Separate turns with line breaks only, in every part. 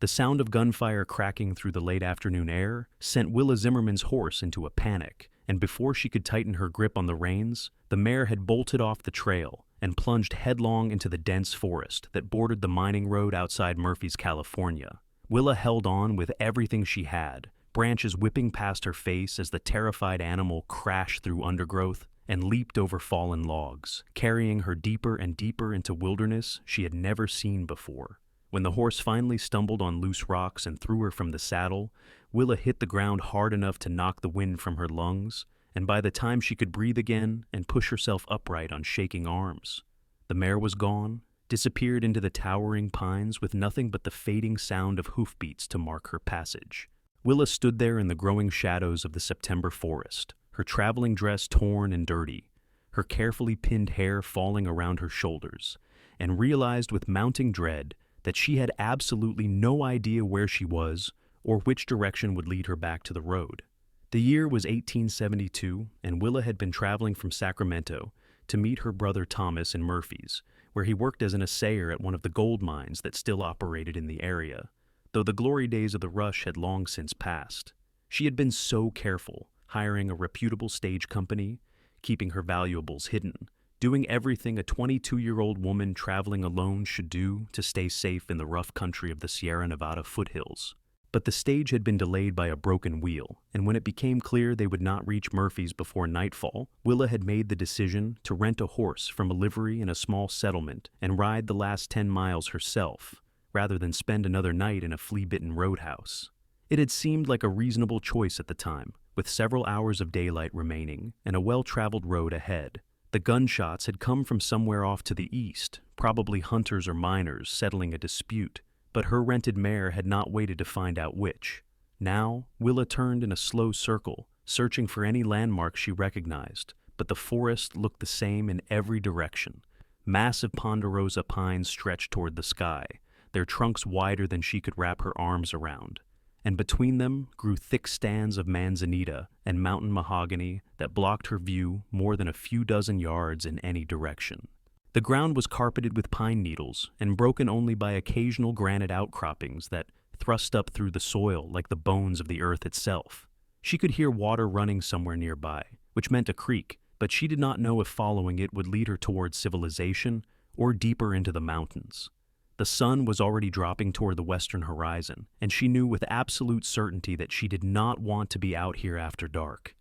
The sound of gunfire cracking through the late afternoon air sent Willa Zimmerman's horse into a panic, and before she could tighten her grip on the reins, the mare had bolted off the trail and plunged headlong into the dense forest that bordered the mining road outside Murphy's, California. Willa held on with everything she had, branches whipping past her face as the terrified animal crashed through undergrowth and leaped over fallen logs, carrying her deeper and deeper into wilderness she had never seen before. When the horse finally stumbled on loose rocks and threw her from the saddle, Willa hit the ground hard enough to knock the wind from her lungs, and by the time she could breathe again and push herself upright on shaking arms, the mare was gone, disappeared into the towering pines with nothing but the fading sound of hoofbeats to mark her passage. Willa stood there in the growing shadows of the September forest, her traveling dress torn and dirty, her carefully pinned hair falling around her shoulders, and realized with mounting dread that she had absolutely no idea where she was or which direction would lead her back to the road. The year was 1872, and Willa had been traveling from Sacramento to meet her brother Thomas in Murphy's, where he worked as an assayer at one of the gold mines that still operated in the area, though the glory days of the rush had long since passed. She had been so careful, hiring a reputable stage company, keeping her valuables hidden, doing everything a 22-year-old woman traveling alone should do to stay safe in the rough country of the Sierra Nevada foothills. But the stage had been delayed by a broken wheel, and when it became clear they would not reach Murphy's before nightfall, Willa had made the decision to rent a horse from a livery in a small settlement and ride the last 10 miles herself, rather than spend another night in a flea-bitten roadhouse. It had seemed like a reasonable choice at the time, with several hours of daylight remaining and a well-traveled road ahead. The gunshots had come from somewhere off to the east, probably hunters or miners settling a dispute, but her rented mare had not waited to find out which. Now, Willa turned in a slow circle, searching for any landmark she recognized, but the forest looked the same in every direction. Massive ponderosa pines stretched toward the sky, their trunks wider than she could wrap her arms around, and between them grew thick stands of manzanita and mountain mahogany that blocked her view more than a few dozen yards in any direction. The ground was carpeted with pine needles and broken only by occasional granite outcroppings that thrust up through the soil like the bones of the earth itself. She could hear water running somewhere nearby, which meant a creek, but she did not know if following it would lead her towards civilization or deeper into the mountains. The sun was already dropping toward the western horizon, and she knew with absolute certainty that she did not want to be out here after dark.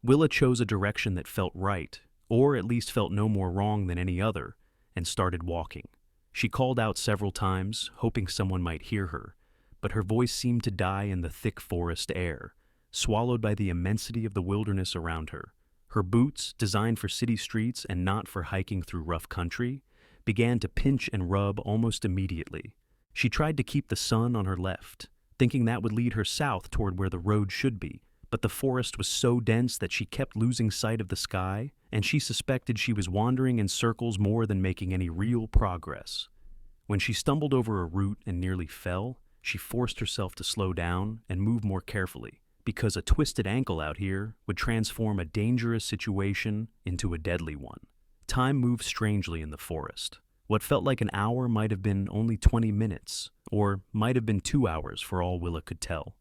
Willa chose a direction that felt right, or at least felt no more wrong than any other, and started walking. She called out several times, hoping someone might hear her, but her voice seemed to die in the thick forest air, swallowed by the immensity of the wilderness around her. Her boots, designed for city streets and not for hiking through rough country, began to pinch and rub almost immediately. She tried to keep the sun on her left, thinking that would lead her south toward where the road should be, but the forest was so dense that she kept losing sight of the sky, and she suspected she was wandering in circles more than making any real progress. When she stumbled over a root and nearly fell, she forced herself to slow down and move more carefully, because a twisted ankle out here would transform a dangerous situation into a deadly one. Time moved strangely in the forest. What felt like an hour might have been only 20 minutes, or might have been 2 hours for all Willa could tell.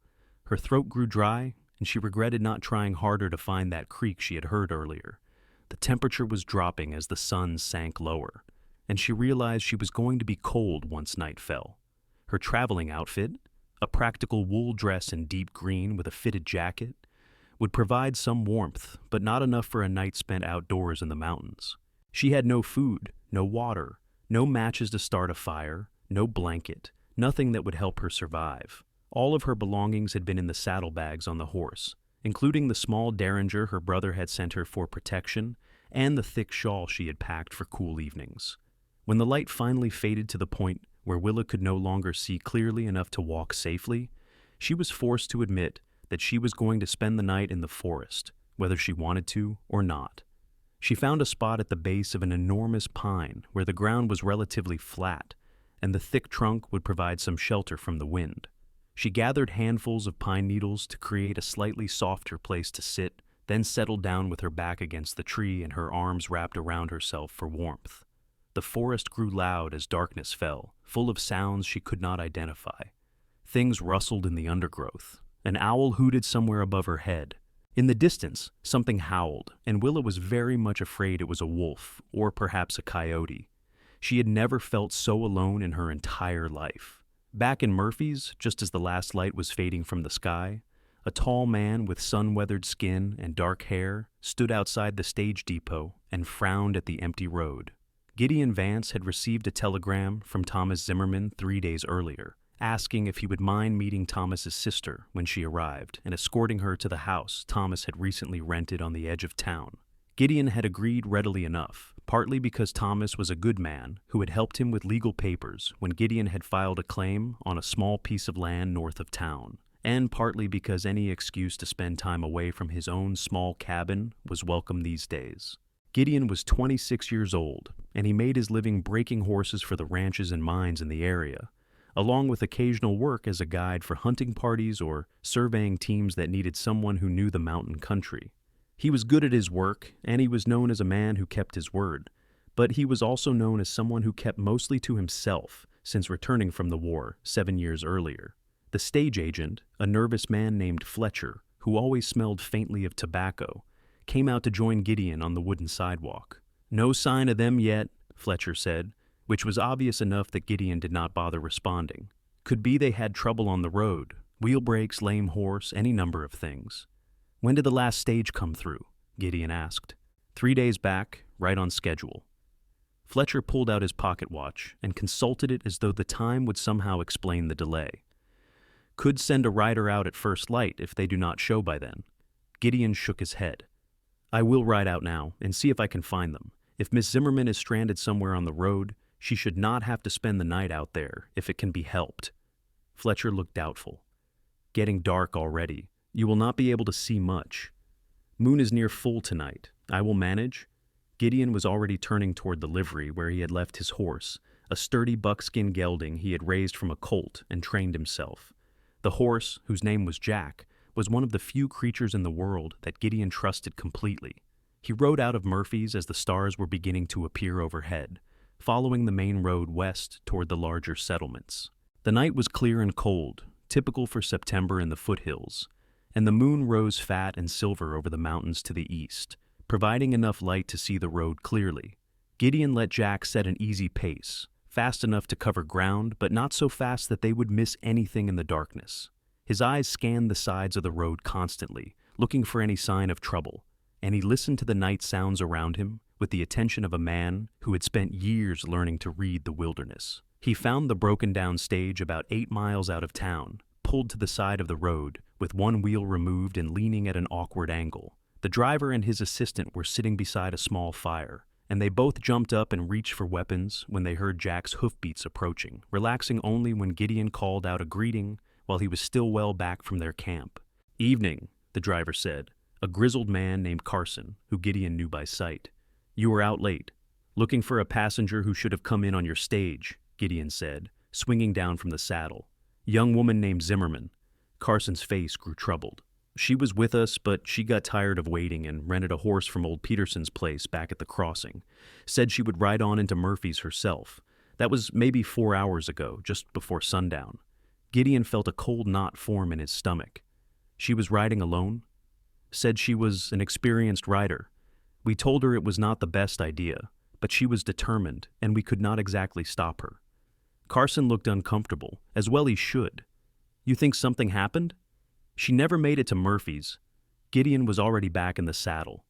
Her throat grew dry, and she regretted not trying harder to find that creek she had heard earlier. The temperature was dropping as the sun sank lower, and she realized she was going to be cold once night fell. Her traveling outfit, a practical wool dress in deep green with a fitted jacket, would provide some warmth, but not enough for a night spent outdoors in the mountains. She had no food, no water, no matches to start a fire, no blanket, nothing that would help her survive. All of her belongings had been in the saddlebags on the horse, including the small derringer her brother had sent her for protection and the thick shawl she had packed for cool evenings. When the light finally faded to the point where Willa could no longer see clearly enough to walk safely, she was forced to admit that she was going to spend the night in the forest, whether she wanted to or not. She found a spot at the base of an enormous pine where the ground was relatively flat, and the thick trunk would provide some shelter from the wind. She gathered handfuls of pine needles to create a slightly softer place to sit, then settled down with her back against the tree and her arms wrapped around herself for warmth. The forest grew loud as darkness fell, full of sounds she could not identify. Things rustled in the undergrowth. An owl hooted somewhere above her head. In the distance, something howled, and Willa was very much afraid it was a wolf, or perhaps a coyote. She had never felt so alone in her entire life. Back in Murphy's, just as the last light was fading from the sky, a tall man with sun-weathered skin and dark hair stood outside the stage depot and frowned at the empty road. Gideon Vance had received a telegram from Thomas Zimmerman 3 days earlier, asking if he would mind meeting Thomas's sister when she arrived and escorting her to the house Thomas had recently rented on the edge of town. Gideon had agreed readily enough, partly because Thomas was a good man who had helped him with legal papers when Gideon had filed a claim on a small piece of land north of town, and partly because any excuse to spend time away from his own small cabin was welcome these days. Gideon was 26 years old, and he made his living breaking horses for the ranches and mines in the area, along with occasional work as a guide for hunting parties or surveying teams that needed someone who knew the mountain country. He was good at his work, and he was known as a man who kept his word, but he was also known as someone who kept mostly to himself since returning from the war 7 years earlier. The stage agent, a nervous man named Fletcher, who always smelled faintly of tobacco, came out to join Gideon on the wooden sidewalk. "No sign of them yet," Fletcher said, which was obvious enough that Gideon did not bother responding. Could be they had trouble on the road, wheel breaks, lame horse, any number of things. "When did the last stage come through?" Gideon asked. 3 days back, right on schedule." Fletcher pulled out his pocket watch and consulted it as though the time would somehow explain the delay. "Could send a rider out at first light if they do not show by then." Gideon shook his head. "I will ride out now and see if I can find them. If Miss Zimmerman is stranded somewhere on the road, she should not have to spend the night out there if it can be helped." Fletcher looked doubtful. "Getting dark already. You will not be able to see much. Moon is near full tonight. I will manage." Gideon was already turning toward the livery where he had left his horse, a sturdy buckskin gelding he had raised from a colt and trained himself. The horse, whose name was Jack, was one of the few creatures in the world that Gideon trusted completely. He rode out of Murphy's as the stars were beginning to appear overhead, following the main road west toward the larger settlements. The night was clear and cold, typical for September in the foothills, and the moon rose fat and silver over the mountains to the east, providing enough light to see the road clearly. Gideon let Jack set an easy pace, fast enough to cover ground, but not so fast that they would miss anything in the darkness. His eyes scanned the sides of the road constantly, looking for any sign of trouble, and he listened to the night sounds around him with the attention of a man who had spent years learning to read the wilderness. He found the broken-down stage about 8 miles out of town, pulled to the side of the road, with one wheel removed and leaning at an awkward angle. The driver and his assistant were sitting beside a small fire, and they both jumped up and reached for weapons when they heard Jack's hoofbeats approaching, relaxing only when Gideon called out a greeting while he was still well back from their camp. "Evening," the driver said, a grizzled man named Carson, who Gideon knew by sight. "You were out late. Looking for a passenger who should have come in on your stage," Gideon said, swinging down from the saddle. "Young woman named Zimmerman." Carson's face grew troubled. "She was with us, but she got tired of waiting and rented a horse from old Peterson's place back at the crossing. Said she would ride on into Murphy's herself. That was maybe 4 hours ago, just before sundown." Gideon felt a cold knot form in his stomach. "She was riding alone?" "Said she was an experienced rider. We told her it was not the best idea, but she was determined, and we could not exactly stop her." Carson looked uncomfortable, as well he should. "You think something happened?" "She never made it to Murphy's." Gideon was already back in the saddle.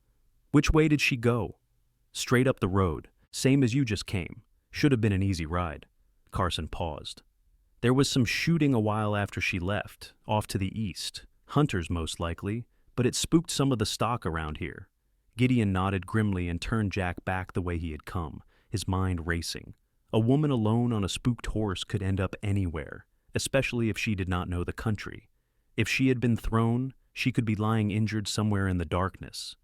"Which way did she go?" "Straight up the road, same as you just came. Should have been an easy ride." Carson paused. "There was some shooting a while after she left, off to the east. Hunters most likely, but it spooked some of the stock around here." Gideon nodded grimly and turned Jack back the way he had come, his mind racing. A woman alone on a spooked horse could end up anywhere, especially if she did not know the country. If she had been thrown, she could be lying injured somewhere in the darkness.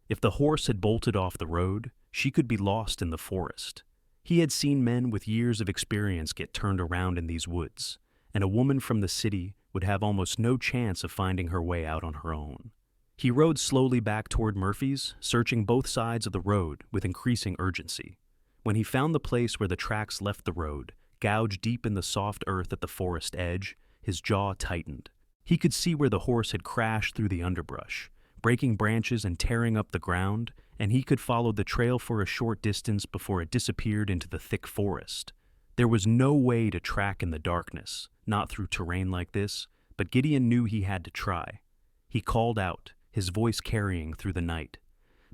If the horse had bolted off the road, she could be lost in the forest. He had seen men with years of experience get turned around in these woods, and a woman from the city would have almost no chance of finding her way out on her own. He rode slowly back toward Murphy's, searching both sides of the road with increasing urgency. When he found the place where the tracks left the road, gouged deep in the soft earth at the forest edge, his jaw tightened. He could see where the horse had crashed through the underbrush, breaking branches and tearing up the ground, and he could follow the trail for a short distance before it disappeared into the thick forest. There was no way to track in the darkness, not through terrain like this, but Gideon knew he had to try. He called out, his voice carrying through the night.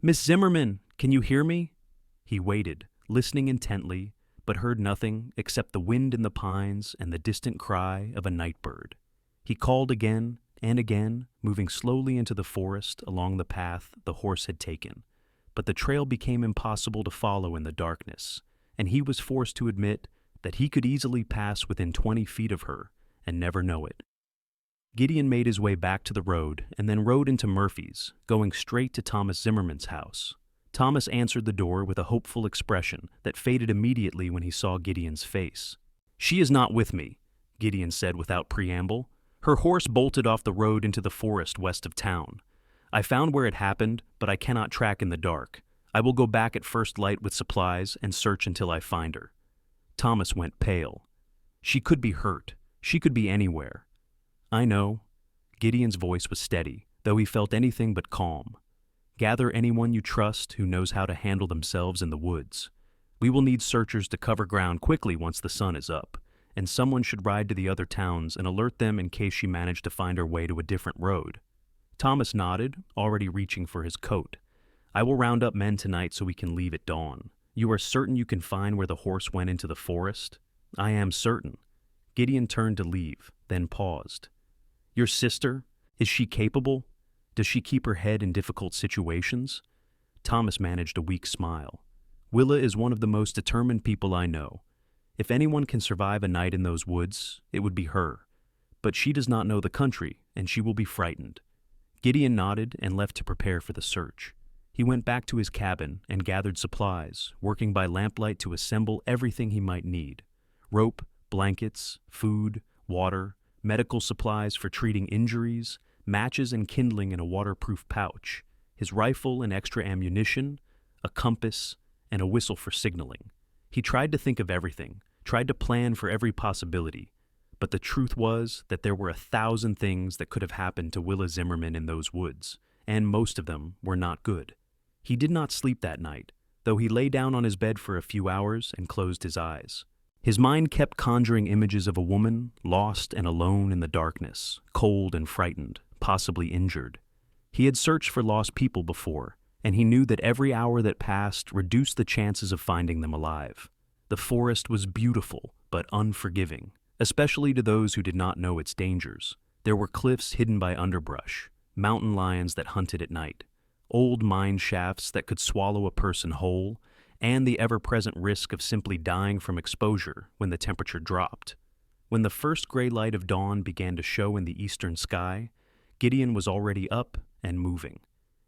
"Miss Zimmerman, can you hear me?" He waited, listening intently, but heard nothing except the wind in the pines and the distant cry of a night bird. He called again and again, moving slowly into the forest along the path the horse had taken. But the trail became impossible to follow in the darkness, and he was forced to admit that he could easily pass within 20 feet of her and never know it. Gideon made his way back to the road and then rode into Murphy's, going straight to Thomas Zimmerman's house. Thomas answered the door with a hopeful expression that faded immediately when he saw Gideon's face. "She is not with me," Gideon said without preamble. "Her horse bolted off the road into the forest west of town. I found where it happened, but I cannot track in the dark. I will go back at first light with supplies and search until I find her." Thomas went pale. "She could be hurt. She could be anywhere." "I know." Gideon's voice was steady, though he felt anything but calm. "Gather anyone you trust who knows how to handle themselves in the woods. We will need searchers to cover ground quickly once the sun is up, and someone should ride to the other towns and alert them in case she managed to find her way to a different road." Thomas nodded, already reaching for his coat. "I will round up men tonight so we can leave at dawn. You are certain you can find where the horse went into the forest?" "I am certain." Gideon turned to leave, then paused. "Your sister? Is she capable? Does she keep her head in difficult situations?" Thomas managed a weak smile. "Willa is one of the most determined people I know. If anyone can survive a night in those woods, it would be her. But she does not know the country, and she will be frightened." Gideon nodded and left to prepare for the search. He went back to his cabin and gathered supplies, working by lamplight to assemble everything he might need: rope, blankets, food, water, medical supplies for treating injuries, matches and kindling in a waterproof pouch, his rifle and extra ammunition, a compass, and a whistle for signaling. He tried to think of everything, tried to plan for every possibility, but the truth was that there were 1,000 things that could have happened to Willa Zimmerman in those woods, and most of them were not good. He did not sleep that night, though he lay down on his bed for a few hours and closed his eyes. His mind kept conjuring images of a woman, lost and alone in the darkness, cold and frightened, possibly injured. He had searched for lost people before, and he knew that every hour that passed reduced the chances of finding them alive. The forest was beautiful, but unforgiving, especially to those who did not know its dangers. There were cliffs hidden by underbrush, mountain lions that hunted at night, old mine shafts that could swallow a person whole, and the ever-present risk of simply dying from exposure when the temperature dropped. When the first gray light of dawn began to show in the eastern sky, Gideon was already up and moving.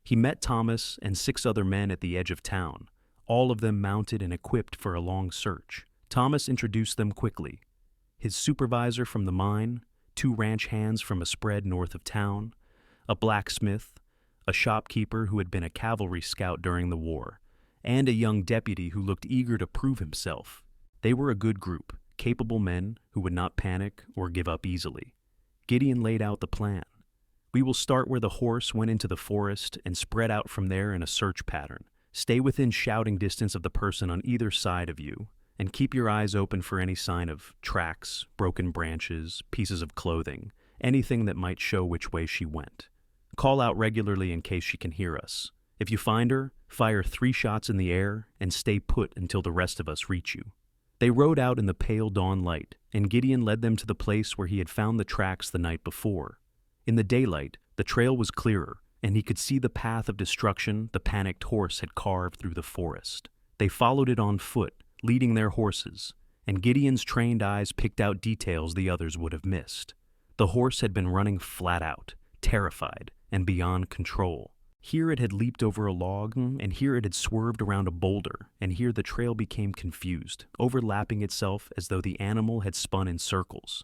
He met Thomas and 6 other men at the edge of town, all of them mounted and equipped for a long search. Thomas introduced them quickly: his supervisor from the mine, 2 ranch hands from a spread north of town, a blacksmith, a shopkeeper who had been a cavalry scout during the war, and a young deputy who looked eager to prove himself. They were a good group, capable men who would not panic or give up easily. Gideon laid out the plan. "We will start where the horse went into the forest and spread out from there in a search pattern. Stay within shouting distance of the person on either side of you, and keep your eyes open for any sign of tracks, broken branches, pieces of clothing, anything that might show which way she went. Call out regularly in case she can hear us. If you find her, fire 3 shots in the air and stay put until the rest of us reach you." They rode out in the pale dawn light, and Gideon led them to the place where he had found the tracks the night before. In the daylight, the trail was clearer, and he could see the path of destruction the panicked horse had carved through the forest. They followed it on foot, leading their horses, and Gideon's trained eyes picked out details the others would have missed. The horse had been running flat out, terrified, and beyond control. Here it had leaped over a log, and here it had swerved around a boulder, and here the trail became confused, overlapping itself as though the animal had spun in circles.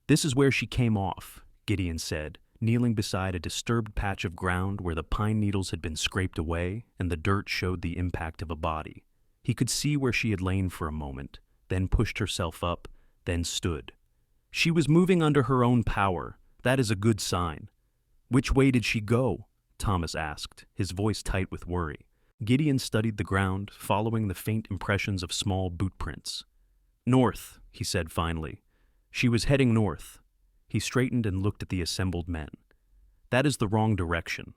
"This is where she came off," Gideon said, kneeling beside a disturbed patch of ground where the pine needles had been scraped away and the dirt showed the impact of a body. He could see where she had lain for a moment, then pushed herself up, then stood. She was moving under her own power. That is a good sign. Which way did she go? Thomas asked, his voice tight with worry. Gideon studied the ground, following the faint impressions of small boot prints. North, he said finally. She was heading north. He straightened and looked at the assembled men. That is the wrong direction.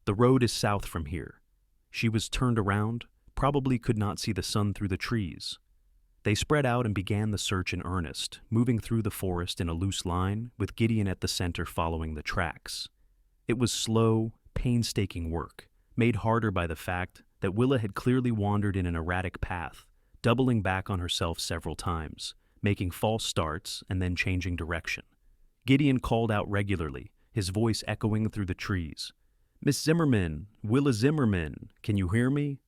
The road is south from here. She was turned around, probably could not see the sun through the trees. They spread out and began the search in earnest, moving through the forest in a loose line, with Gideon at the center following the tracks. It was slow, painstaking work, made harder by the fact that Willa had clearly wandered in an erratic path, doubling back on herself several times, making false starts and then changing direction. Gideon called out regularly, his voice echoing through the trees. Miss Zimmerman, Willa Zimmerman, can you hear me?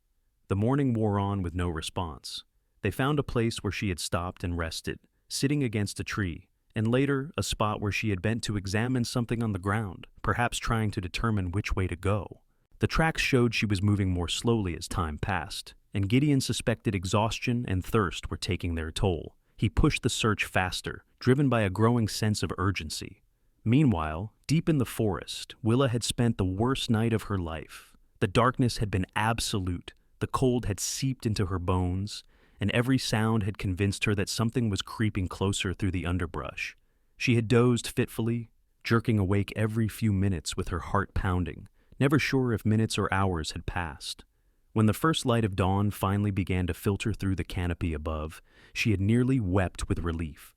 The morning wore on with no response. They found a place where she had stopped and rested, sitting against a tree, and later a spot where she had bent to examine something on the ground, perhaps trying to determine which way to go. The tracks showed she was moving more slowly as time passed, and Gideon suspected exhaustion and thirst were taking their toll. He pushed the search faster, driven by a growing sense of urgency. Meanwhile, deep in the forest, Willa had spent the worst night of her life. The darkness had been absolute, the cold had seeped into her bones, and every sound had convinced her that something was creeping closer through the underbrush. She had dozed fitfully, jerking awake every few minutes with her heart pounding, never sure if minutes or hours had passed. When the first light of dawn finally began to filter through the canopy above, she had nearly wept with relief.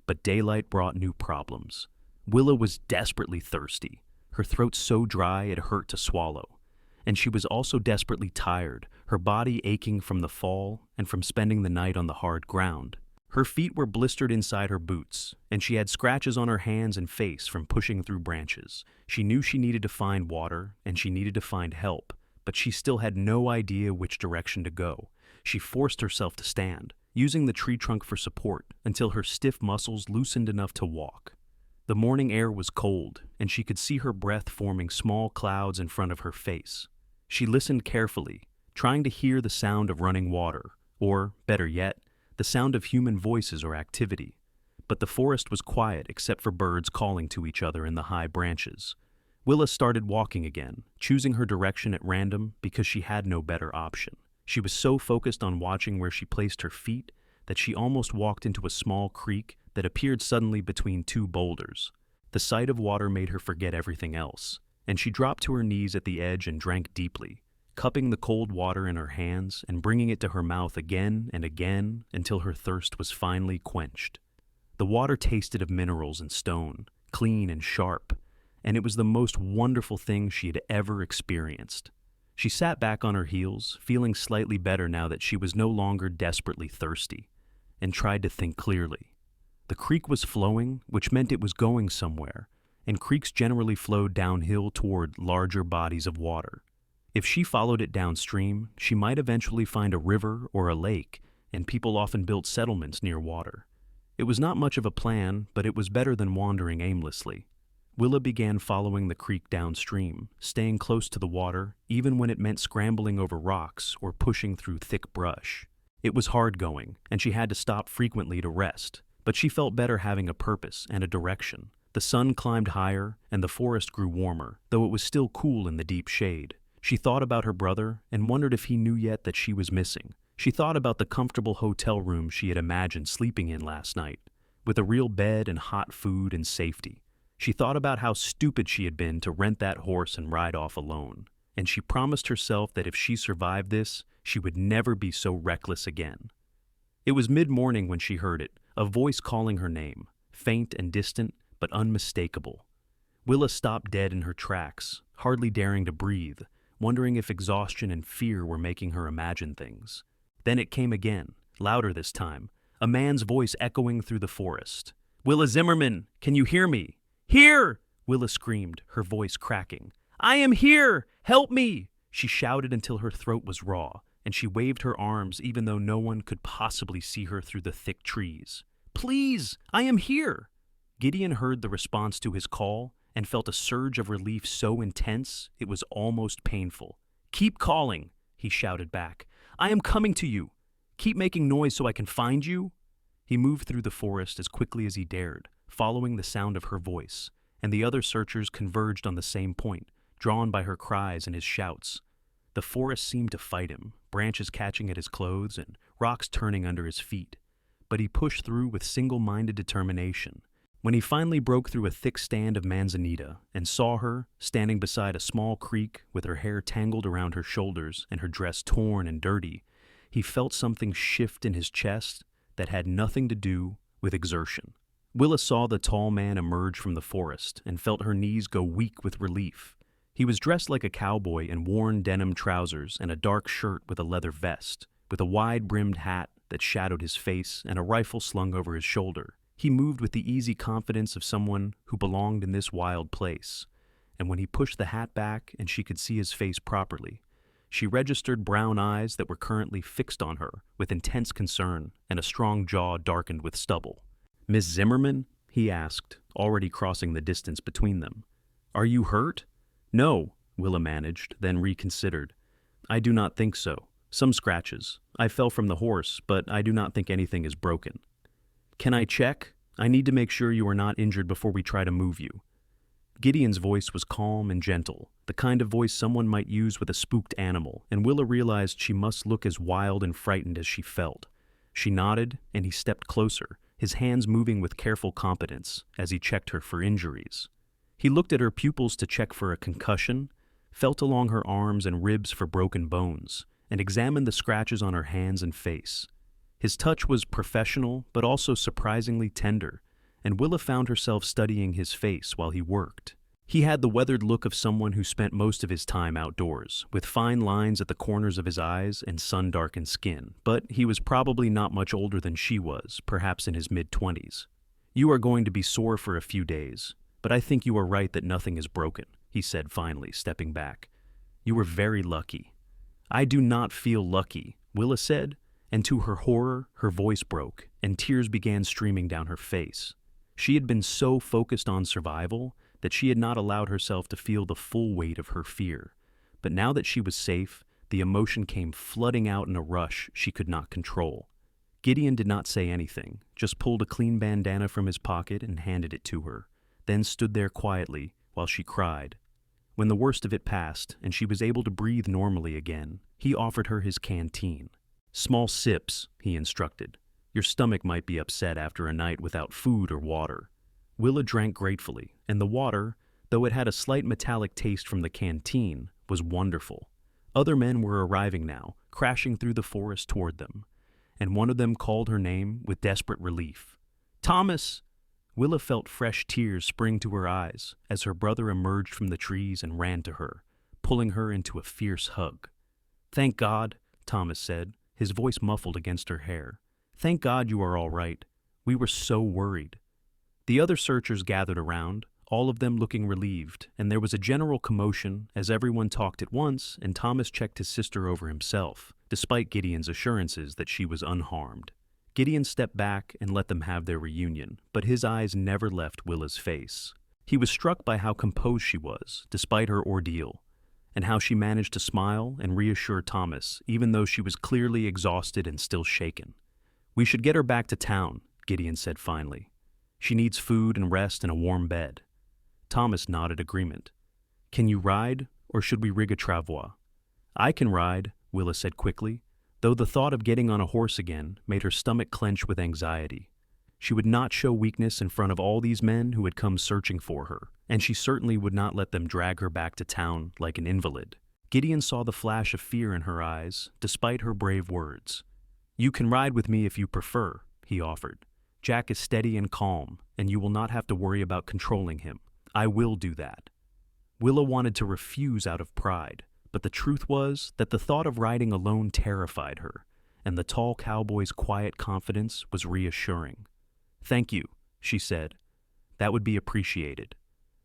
But daylight brought new problems. Willa was desperately thirsty, her throat so dry it hurt to swallow. And she was also desperately tired, her body aching from the fall and from spending the night on the hard ground. Her feet were blistered inside her boots, and she had scratches on her hands and face from pushing through branches. She knew she needed to find water, and she needed to find help, but she still had no idea which direction to go. She forced herself to stand, using the tree trunk for support until her stiff muscles loosened enough to walk. The morning air was cold, and she could see her breath forming small clouds in front of her face. She listened carefully, trying to hear the sound of running water, or, better yet, the sound of human voices or activity. But the forest was quiet except for birds calling to each other in the high branches. Willa started walking again, choosing her direction at random because she had no better option. She was so focused on watching where she placed her feet that she almost walked into a small creek that appeared suddenly between two boulders. The sight of water made her forget everything else, and she dropped to her knees at the edge and drank deeply, cupping the cold water in her hands and bringing it to her mouth again and again until her thirst was finally quenched. The water tasted of minerals and stone, clean and sharp, and it was the most wonderful thing she had ever experienced. She sat back on her heels, feeling slightly better now that she was no longer desperately thirsty, and tried to think clearly. The creek was flowing, which meant it was going somewhere, and creeks generally flowed downhill toward larger bodies of water. If she followed it downstream, she might eventually find a river or a lake, and people often built settlements near water. It was not much of a plan, but it was better than wandering aimlessly. Willa began following the creek downstream, staying close to the water, even when it meant scrambling over rocks or pushing through thick brush. It was hard going, and she had to stop frequently to rest, but she felt better having a purpose and a direction. The sun climbed higher, and the forest grew warmer, though it was still cool in the deep shade. She thought about her brother and wondered if he knew yet that she was missing. She thought about the comfortable hotel room she had imagined sleeping in last night, with a real bed and hot food and safety. She thought about how stupid she had been to rent that horse and ride off alone, and she promised herself that if she survived this, she would never be so reckless again. It was mid-morning when she heard it, a voice calling her name, faint and distant, but unmistakable. Willa stopped dead in her tracks, hardly daring to breathe, wondering if exhaustion and fear were making her imagine things. Then it came again, louder this time, a man's voice echoing through the forest. "Willa Zimmerman, can you hear me?" "Here!" Willa screamed, her voice cracking. "I am here! Help me!" She shouted until her throat was raw, and she waved her arms even though no one could possibly see her through the thick trees. "Please, I am here!" Gideon heard the response to his call and felt a surge of relief so intense it was almost painful. "Keep calling," he shouted back. "I am coming to you. Keep making noise so I can find you." He moved through the forest as quickly as he dared, following the sound of her voice, and the other searchers converged on the same point, drawn by her cries and his shouts. The forest seemed to fight him, branches catching at his clothes and rocks turning under his feet. But he pushed through with single-minded determination. When he finally broke through a thick stand of manzanita and saw her, standing beside a small creek with her hair tangled around her shoulders and her dress torn and dirty, he felt something shift in his chest that had nothing to do with exertion. Willa saw the tall man emerge from the forest and felt her knees go weak with relief. He was dressed like a cowboy in worn denim trousers and a dark shirt with a leather vest, with a wide-brimmed hat that shadowed his face and a rifle slung over his shoulder. He moved with the easy confidence of someone who belonged in this wild place, and when he pushed the hat back and she could see his face properly, she registered brown eyes that were currently fixed on her with intense concern and a strong jaw darkened with stubble. "Miss Zimmerman?" he asked, already crossing the distance between them. "Are you hurt?" "No," Willa managed, then reconsidered. "I do not think so. Some scratches. I fell from the horse, but I do not think anything is broken." "Can I check? I need to make sure you are not injured before we try to move you." Gideon's voice was calm and gentle, the kind of voice someone might use with a spooked animal, and Willa realized she must look as wild and frightened as she felt. She nodded, and he stepped closer, his hands moving with careful competence as he checked her for injuries. He looked at her pupils to check for a concussion, felt along her arms and ribs for broken bones, and examined the scratches on her hands and face. His touch was professional, but also surprisingly tender, and Willa found herself studying his face while he worked. He had the weathered look of someone who spent most of his time outdoors, with fine lines at the corners of his eyes and sun-darkened skin, but he was probably not much older than she was, perhaps in his mid-20s. "You are going to be sore for a few days, but I think you are right that nothing is broken," he said finally, stepping back. "You were very lucky." "I do not feel lucky," Willa said, and to her horror, her voice broke, and tears began streaming down her face. She had been so focused on survival that she had not allowed herself to feel the full weight of her fear. But now that she was safe, the emotion came flooding out in a rush she could not control. Gideon did not say anything, just pulled a clean bandana from his pocket and handed it to her, then stood there quietly while she cried. When the worst of it passed and she was able to breathe normally again, he offered her his canteen. "Small sips," he instructed. "Your stomach might be upset after a night without food or water." Willa drank gratefully, and the water, though it had a slight metallic taste from the canteen, was wonderful. Other men were arriving now, crashing through the forest toward them, and one of them called her name with desperate relief. "Thomas!" Willa felt fresh tears spring to her eyes as her brother emerged from the trees and ran to her, pulling her into a fierce hug. "Thank God," Thomas said, his voice muffled against her hair. "Thank God you are all right. We were so worried." The other searchers gathered around, all of them looking relieved, and there was a general commotion as everyone talked at once and Thomas checked his sister over himself, despite Gideon's assurances that she was unharmed. Gideon stepped back and let them have their reunion, but his eyes never left Willa's face. He was struck by how composed she was, despite her ordeal, and how she managed to smile and reassure Thomas, even though she was clearly exhausted and still shaken. "We should get her back to town," Gideon said finally. "She needs food and rest and a warm bed." Thomas nodded agreement. "Can you ride, or should we rig a travois?" "I can ride," Willa said quickly, though the thought of getting on a horse again made her stomach clench with anxiety. She would not show weakness in front of all these men who had come searching for her, and she certainly would not let them drag her back to town like an invalid. Gideon saw the flash of fear in her eyes, despite her brave words. "You can ride with me if you prefer," he offered. "Jack is steady and calm, and you will not have to worry about controlling him. I will do that." Willa wanted to refuse out of pride, but the truth was that the thought of riding alone terrified her, and the tall cowboy's quiet confidence was reassuring. "Thank you," she said. "That would be appreciated."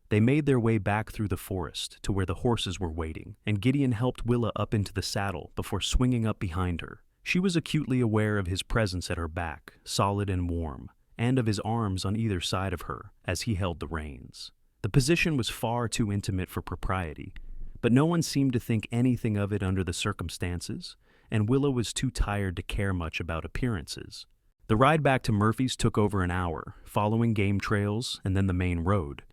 They made their way back through the forest to where the horses were waiting, and Gideon helped Willa up into the saddle before swinging up behind her. She was acutely aware of his presence at her back, solid and warm, and of his arms on either side of her as he held the reins. The position was far too intimate for propriety, but no one seemed to think anything of it under the circumstances, and Willa was too tired to care much about appearances. The ride back to Murphy's took over an hour, following game trails and then the main road,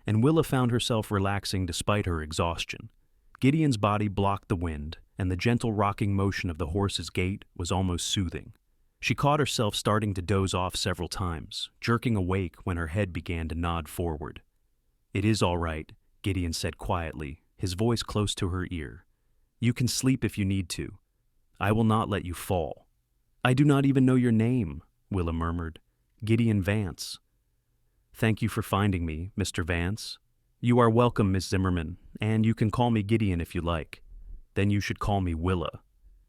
and Willa found herself relaxing despite her exhaustion. Gideon's body blocked the wind, and the gentle rocking motion of the horse's gait was almost soothing. She caught herself starting to doze off several times, jerking awake when her head began to nod forward. "It is all right," Gideon said quietly, his voice close to her ear. "You can sleep if you need to. I will not let you fall." "I do not even know your name," Willa murmured. "Gideon Vance." "Thank you for finding me, Mr. Vance." "You are welcome, Miss Zimmerman, and you can call me Gideon if you like. Then you should call me Willa."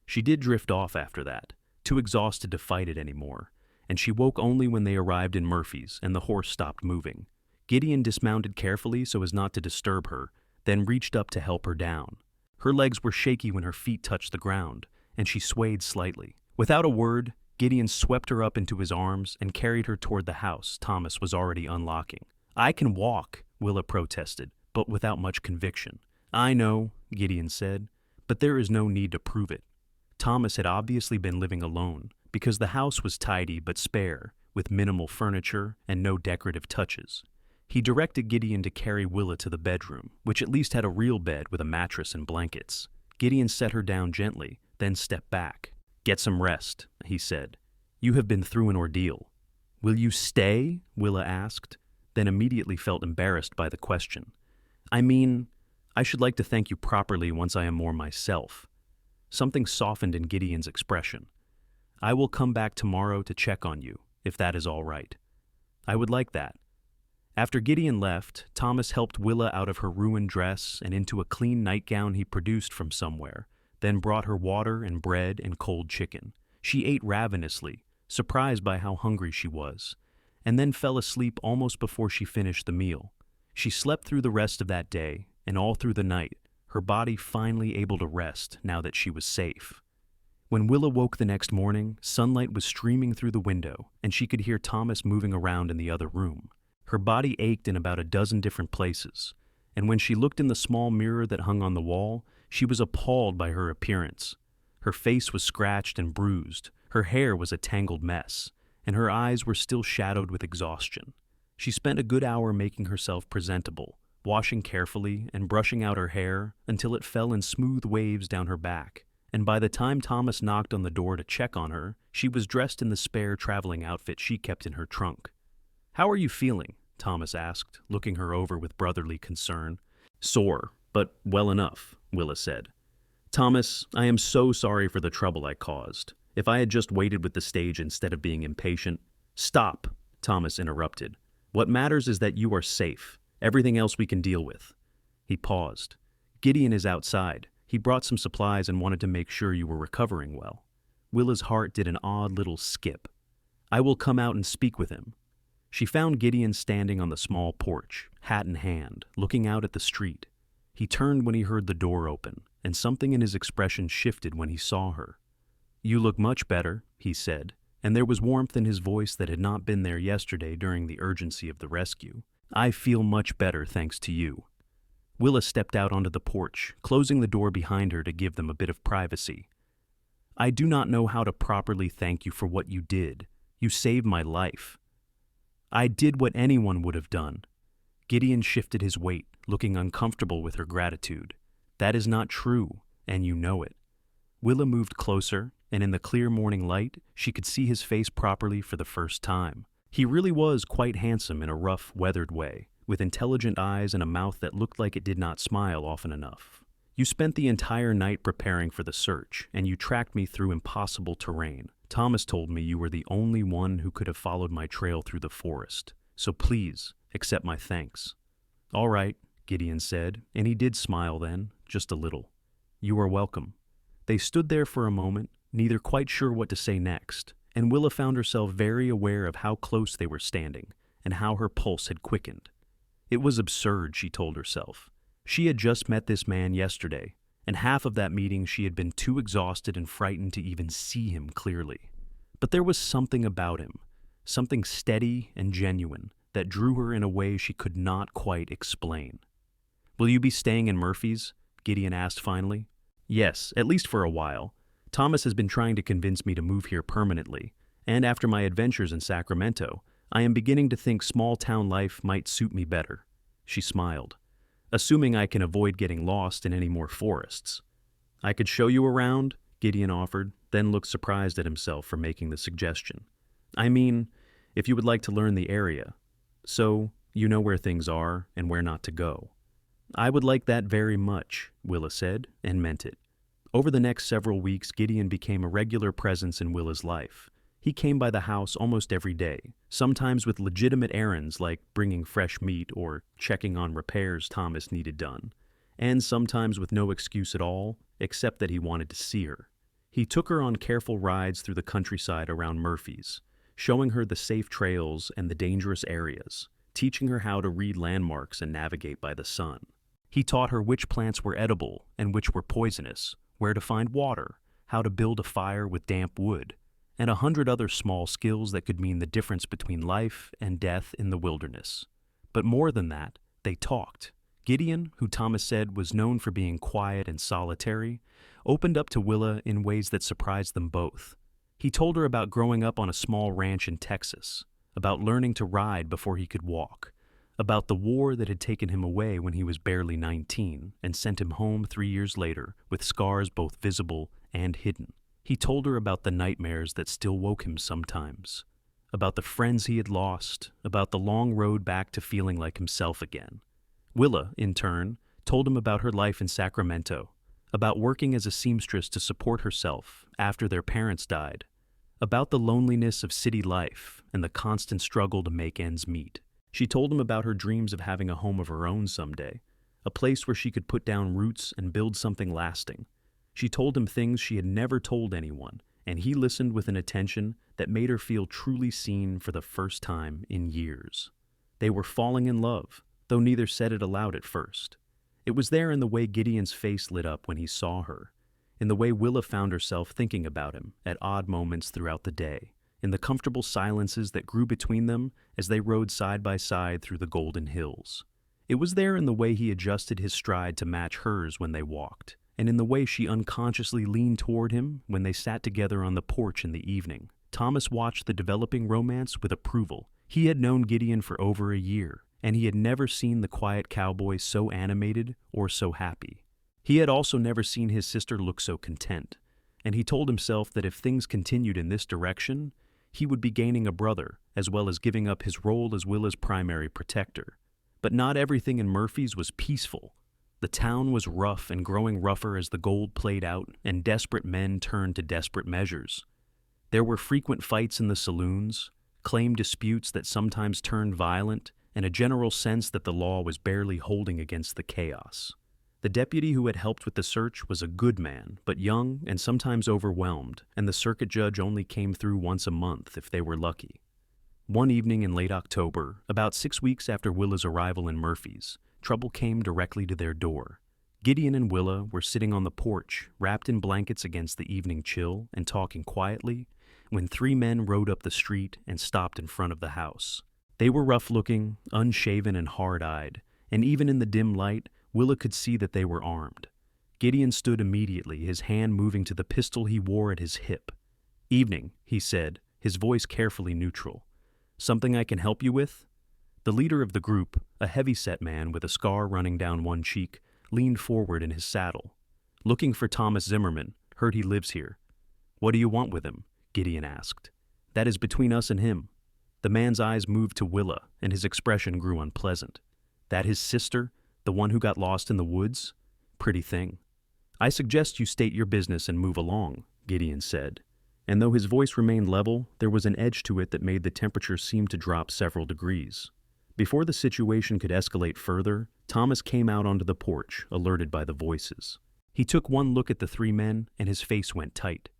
She did drift off after that, too exhausted to fight it anymore, and she woke only when they arrived in Murphy's and the horse stopped moving. Gideon dismounted carefully so as not to disturb her, then reached up to help her down. Her legs were shaky when her feet touched the ground, and she swayed slightly. Without a word, Gideon swept her up into his arms and carried her toward the house Thomas was already unlocking. "I can walk," Willa protested, but without much conviction. "I know," Gideon said, "but there is no need to prove it." Thomas had obviously been living alone, because the house was tidy but spare, with minimal furniture and no decorative touches. He directed Gideon to carry Willa to the bedroom, which at least had a real bed with a mattress and blankets. Gideon set her down gently, then stepped back. "Get some rest," he said. "You have been through an ordeal." "Will you stay?" Willa asked, then immediately felt embarrassed by the question. "I mean, I should like to thank you properly once I am more myself." Something softened in Gideon's expression. "I will come back tomorrow to check on you, if that is all right." "I would like that." After Gideon left, Thomas helped Willa out of her ruined dress and into a clean nightgown he produced from somewhere, then brought her water and bread and cold chicken. She ate ravenously, surprised by how hungry she was, and then fell asleep almost before she finished the meal. She slept through the rest of that day, and all through the night, her body finally able to rest now that she was safe. When Willa woke the next morning, sunlight was streaming through the window, and she could hear Thomas moving around in the other room. Her body ached in about a dozen different places, and when she looked in the small mirror that hung on the wall, she was appalled by her appearance. Her face was scratched and bruised, her hair was a tangled mess, and her eyes were still shadowed with exhaustion. She spent a good hour making herself presentable, washing carefully and brushing out her hair until it fell in smooth waves down her back, and by the time Thomas knocked on the door to check on her, she was dressed in the spare traveling outfit she kept in her trunk. "How are you feeling?" Thomas asked, looking her over with brotherly concern. "Sore, but well enough," Willa said. "Thomas, I am so sorry for the trouble I caused. If I had just waited with the stage instead of being impatient—" "Stop," Thomas interrupted. "What matters is that you are safe. Everything else we can deal with." He paused. "Gideon is outside. He brought some supplies and wanted to make sure you were recovering well." Willa's heart did an odd little skip. "I will come out and speak with him." She found Gideon standing on the small porch, hat in hand, looking out at the street. He turned when he heard the door open, and something in his expression shifted when he saw her. "You look much better," he said, and there was warmth in his voice that had not been there yesterday during the urgency of the rescue. "I feel much better thanks to you." Willa stepped out onto the porch, closing the door behind her to give them a bit of privacy. "I do not know how to properly thank you for what you did. You saved my life." "I did what anyone would have done." Gideon shifted his weight, looking uncomfortable with her gratitude. "That is not true, and you know it." Willa moved closer, and in the clear morning light, she could see his face properly for the first time. He really was quite handsome in a rough, weathered way, with intelligent eyes and a mouth that looked like it did not smile often enough. "You spent the entire night preparing for the search, and you tracked me through impossible terrain. Thomas told me you were the only one who could have followed my trail through the forest, so please accept my thanks." "All right," Gideon said, and he did smile then, just a little. "You are welcome." They stood there for a moment, neither quite sure what to say next, and Willa found herself very aware of how close they were standing and how her pulse had quickened. It was absurd, she told herself. She had just met this man yesterday, and half of that meeting she had been too exhausted and frightened to even see him clearly. But there was something about him, something steady and genuine, that drew her in a way she could not quite explain. "Will you be staying in Murphy's?" Gideon asked finally. "Yes, at least for a while. Thomas has been trying to convince me to move here permanently, And after my adventures in Sacramento, I am beginning to think small-town life might suit me better." She smiled. "Assuming I can avoid getting lost in any more forests." "I could show you around," Gideon offered, then looked surprised at himself for making the suggestion. "I mean, if you would like to learn the area. So, you know where things are and where not to go." "I would like that very much," Willa said, and meant it. Over the next several weeks, Gideon became a regular presence in Willa's life. He came by the house almost every day, sometimes with legitimate errands like bringing fresh meat or checking on repairs Thomas needed done, and sometimes with no excuse at all, except that he wanted to see her. He took her on careful rides through the countryside around Murphy's, showing her the safe trails and the dangerous areas, teaching her how to read landmarks and navigate by the sun. He taught her which plants were edible and which were poisonous, where to find water, how to build a fire with damp wood, and 100 other small skills that could mean the difference between life and death in the wilderness. But more than that, they talked. Gideon, who Thomas said was known for being quiet and solitary, opened up to Willa in ways that surprised them both. He told her about growing up on a small ranch in Texas, about learning to ride before he could walk, about the war that had taken him away when he was barely 19 and sent him home 3 years later with scars both visible and hidden. He told her about the nightmares that still woke him sometimes, about the friends he had lost, about the long road back to feeling like himself again. Willa, in turn, told him about her life in Sacramento, about working as a seamstress to support herself after their parents died, about the loneliness of city life and the constant struggle to make ends meet. She told him about her dreams of having a home of her own someday, a place where she could put down roots and build something lasting. She told him things she had never told anyone, and he listened with an attention that made her feel truly seen for the first time in years. They were falling in love, though neither said it aloud at first. It was there in the way Gideon's face lit up when he saw her, in the way Willa found herself thinking about him at odd moments throughout the day, in the comfortable silences that grew between them as they rode side by side through the golden hills. It was there in the way he adjusted his stride to match hers when they walked, and in the way she unconsciously leaned toward him when they sat together on the porch in the evening. Thomas watched the developing romance with approval. He had known Gideon for over a year, and he had never seen the quiet cowboy so animated or so happy. He had also never seen his sister look so content, and he told himself that if things continued in this direction, he would be gaining a brother, as well as giving up his role as Willa's primary protector. But not everything in Murphy's was peaceful. The town was rough and growing rougher as the gold played out and desperate men turned to desperate measures. There were frequent fights in the saloons, claim disputes that sometimes turned violent, and a general sense that the law was barely holding against the chaos. The deputy who had helped with the search was a good man, but young and sometimes overwhelmed, and the circuit judge only came through once a month if they were lucky. One evening in late October, about 6 weeks after Willa's arrival in Murphy's, trouble came directly to their door. Gideon and Willa were sitting on the porch, wrapped in blankets against the evening chill and talking quietly, when 3 men rode up the street and stopped in front of the house. They were rough-looking, unshaven and hard-eyed, and even in the dim light, Willa could see that they were armed. Gideon stood immediately, his hand moving to the pistol he wore at his hip. "Evening," he said, his voice carefully neutral. "Something I can help you with?" The leader of the group, a heavy-set man with a scar running down one cheek, leaned forward in his saddle. "Looking for Thomas Zimmerman. Heard he lives here." "What do you want with him?" Gideon asked. "That is between us and him." The man's eyes moved to Willa, and his expression grew unpleasant. "That his sister? The one who got lost in the woods? Pretty thing." "I suggest you state your business and move along," Gideon said. And though his voice remained level, there was an edge to it that made the temperature seem to drop several degrees. Before the situation could escalate further, Thomas came out onto the porch, alerted by the voices. He took one look at the 3 men, and his face went tight.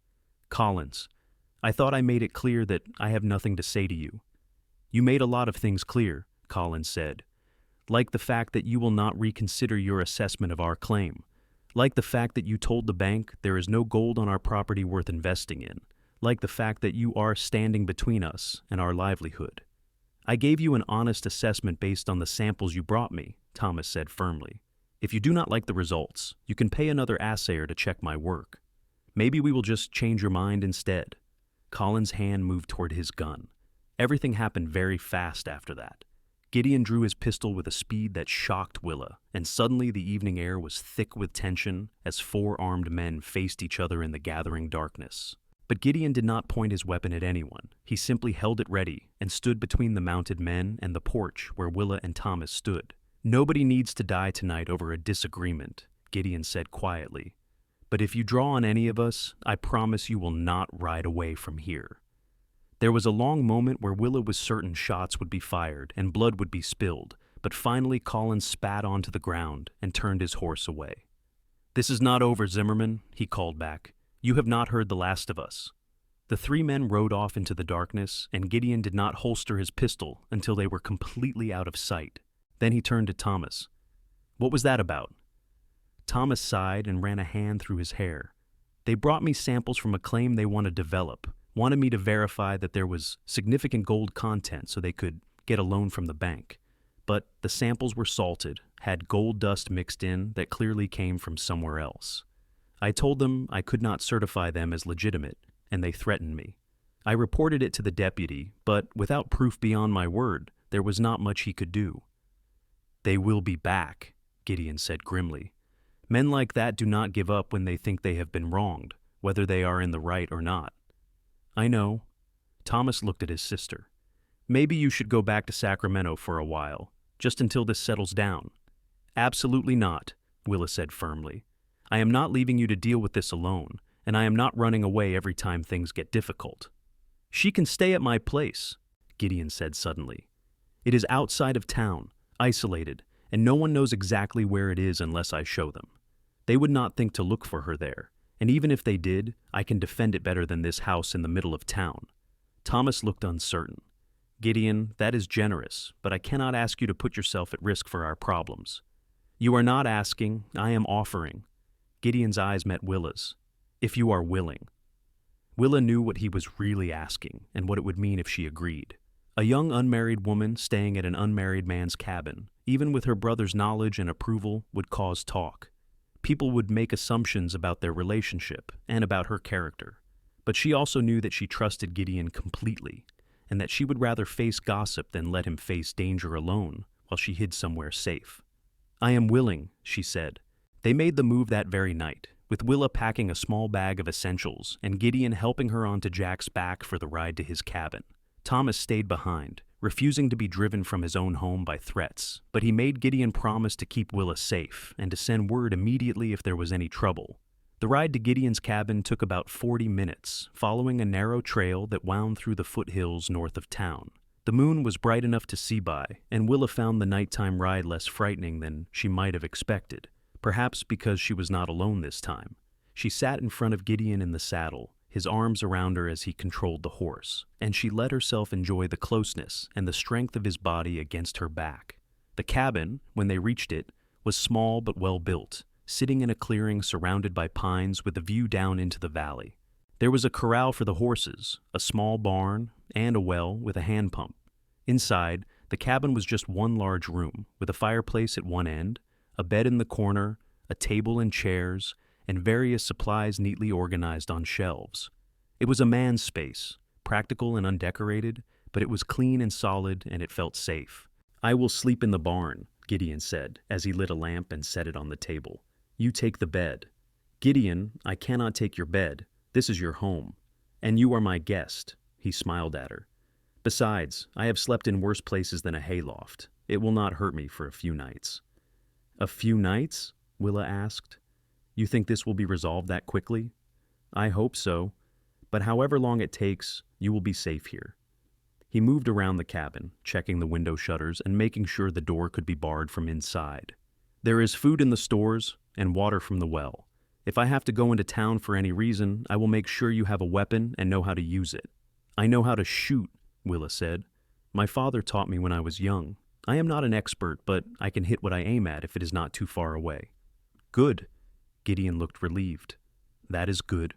"Collins, I thought I made it clear that I have nothing to say to you." "You made a lot of things clear," Collins said. "Like the fact that you will not reconsider your assessment of our claim. Like the fact that you told the bank there is no gold on our property worth investing in. Like the fact that you are standing between us and our livelihood." "I gave you an honest assessment based on the samples you brought me," Thomas said firmly. "If you do not like the results, you can pay another assayer to check my work. Maybe we will just change your mind instead." Colin's hand moved toward his gun. Everything happened very fast after that. Gideon drew his pistol with a speed that shocked Willa, and suddenly the evening air was thick with tension as four armed men faced each other in the gathering darkness. But Gideon did not point his weapon at anyone. He simply held it ready and stood between the mounted men and the porch where Willa and Thomas stood. "Nobody needs to die tonight over a disagreement," Gideon said quietly. "But if you draw on any of us, I promise you will not ride away from here." There was a long moment where Willa was certain shots would be fired and blood would be spilled, but finally Colin spat onto the ground and turned his horse away. "This is not over, Zimmerman," he called back. "You have not heard the last of us." The three men rode off into the darkness, and Gideon did not holster his pistol until they were completely out of sight. Then he turned to Thomas. "What was that about?" Thomas sighed and ran a hand through his hair. "They brought me samples from a claim they want to develop. Wanted me to verify that there was significant gold content so they could get a loan from the bank. But the samples were salted, had gold dust mixed in that clearly came from somewhere else. I told them I could not certify them as legitimate, and they threatened me. I reported it to the deputy, but without proof beyond my word, there was not much he could do." "They will be back," Gideon said grimly. "Men like that do not give up when they think they have been wronged, whether they are in the right or not." "I know." Thomas looked at his sister. "Maybe you should go back to Sacramento for a while, just until this settles down." "Absolutely not," Willa said firmly. "I am not leaving you to deal with this alone, and I am not running away every time things get difficult." "She can stay at my place," Gideon said suddenly. "It is outside of town, isolated, and no one knows exactly where it is unless I show them. They would not think to look for her there. And even if they did, I can defend it better than this house in the middle of town." Thomas looked uncertain. "Gideon, that is generous, but I cannot ask you to put yourself at risk for our problems." "You are not asking, I am offering." Gideon's eyes met Willa's. "If you are willing." Willa knew what he was really asking and what it would mean if she agreed. A young unmarried woman staying at an unmarried man's cabin, even with her brother's knowledge and approval, would cause talk. People would make assumptions about their relationship and about her character. But she also knew that she trusted Gideon completely, and that she would rather face gossip than let him face danger alone while she hid somewhere safe. "I am willing," she said. They made the move that very night, with Willa packing a small bag of essentials and Gideon helping her onto Jack's back for the ride to his cabin. Thomas stayed behind, refusing to be driven from his own home by threats, but he made Gideon promise to keep Willa safe and to send word immediately if there was any trouble. The ride to Gideon's cabin took about 40 minutes, following a narrow trail that wound through the foothills north of town. The moon was bright enough to see by, and Willa found the nighttime ride less frightening than she might have expected, perhaps because she was not alone this time. She sat in front of Gideon in the saddle, his arms around her as he controlled the horse, and she let herself enjoy the closeness and the strength of his body against her back. The cabin, when they reached it, was small but well built, sitting in a clearing surrounded by pines with a view down into the valley. There was a corral for the horses, a small barn, and a well with a hand pump. Inside, the cabin was just one large room, with a fireplace at one end, a bed in the corner, a table and chairs, and various supplies neatly organized on shelves. It was a man's space, practical and undecorated, but it was clean and solid, and it felt safe. "I will sleep in the barn," Gideon said, as he lit a lamp and set it on the table. "You take the bed." "Gideon, I cannot take your bed. This is your home. And you are my guest," he smiled at her. "Besides, I have slept in worse places than a hayloft. It will not hurt me for a few nights." "A few nights?" Willa asked. "You think this will be resolved that quickly?" "I hope so. But however long it takes, you will be safe here." He moved around the cabin, checking the window shutters and making sure the door could be barred from inside. "There is food in the stores and water from the well. If I have to go into town for any reason, I will make sure you have a weapon and know how to use it." "I know how to shoot," Willa said. "My father taught me when I was young. I am not an expert, but I can hit what I aim at if it is not too far away." "Good." Gideon looked relieved. "That is good."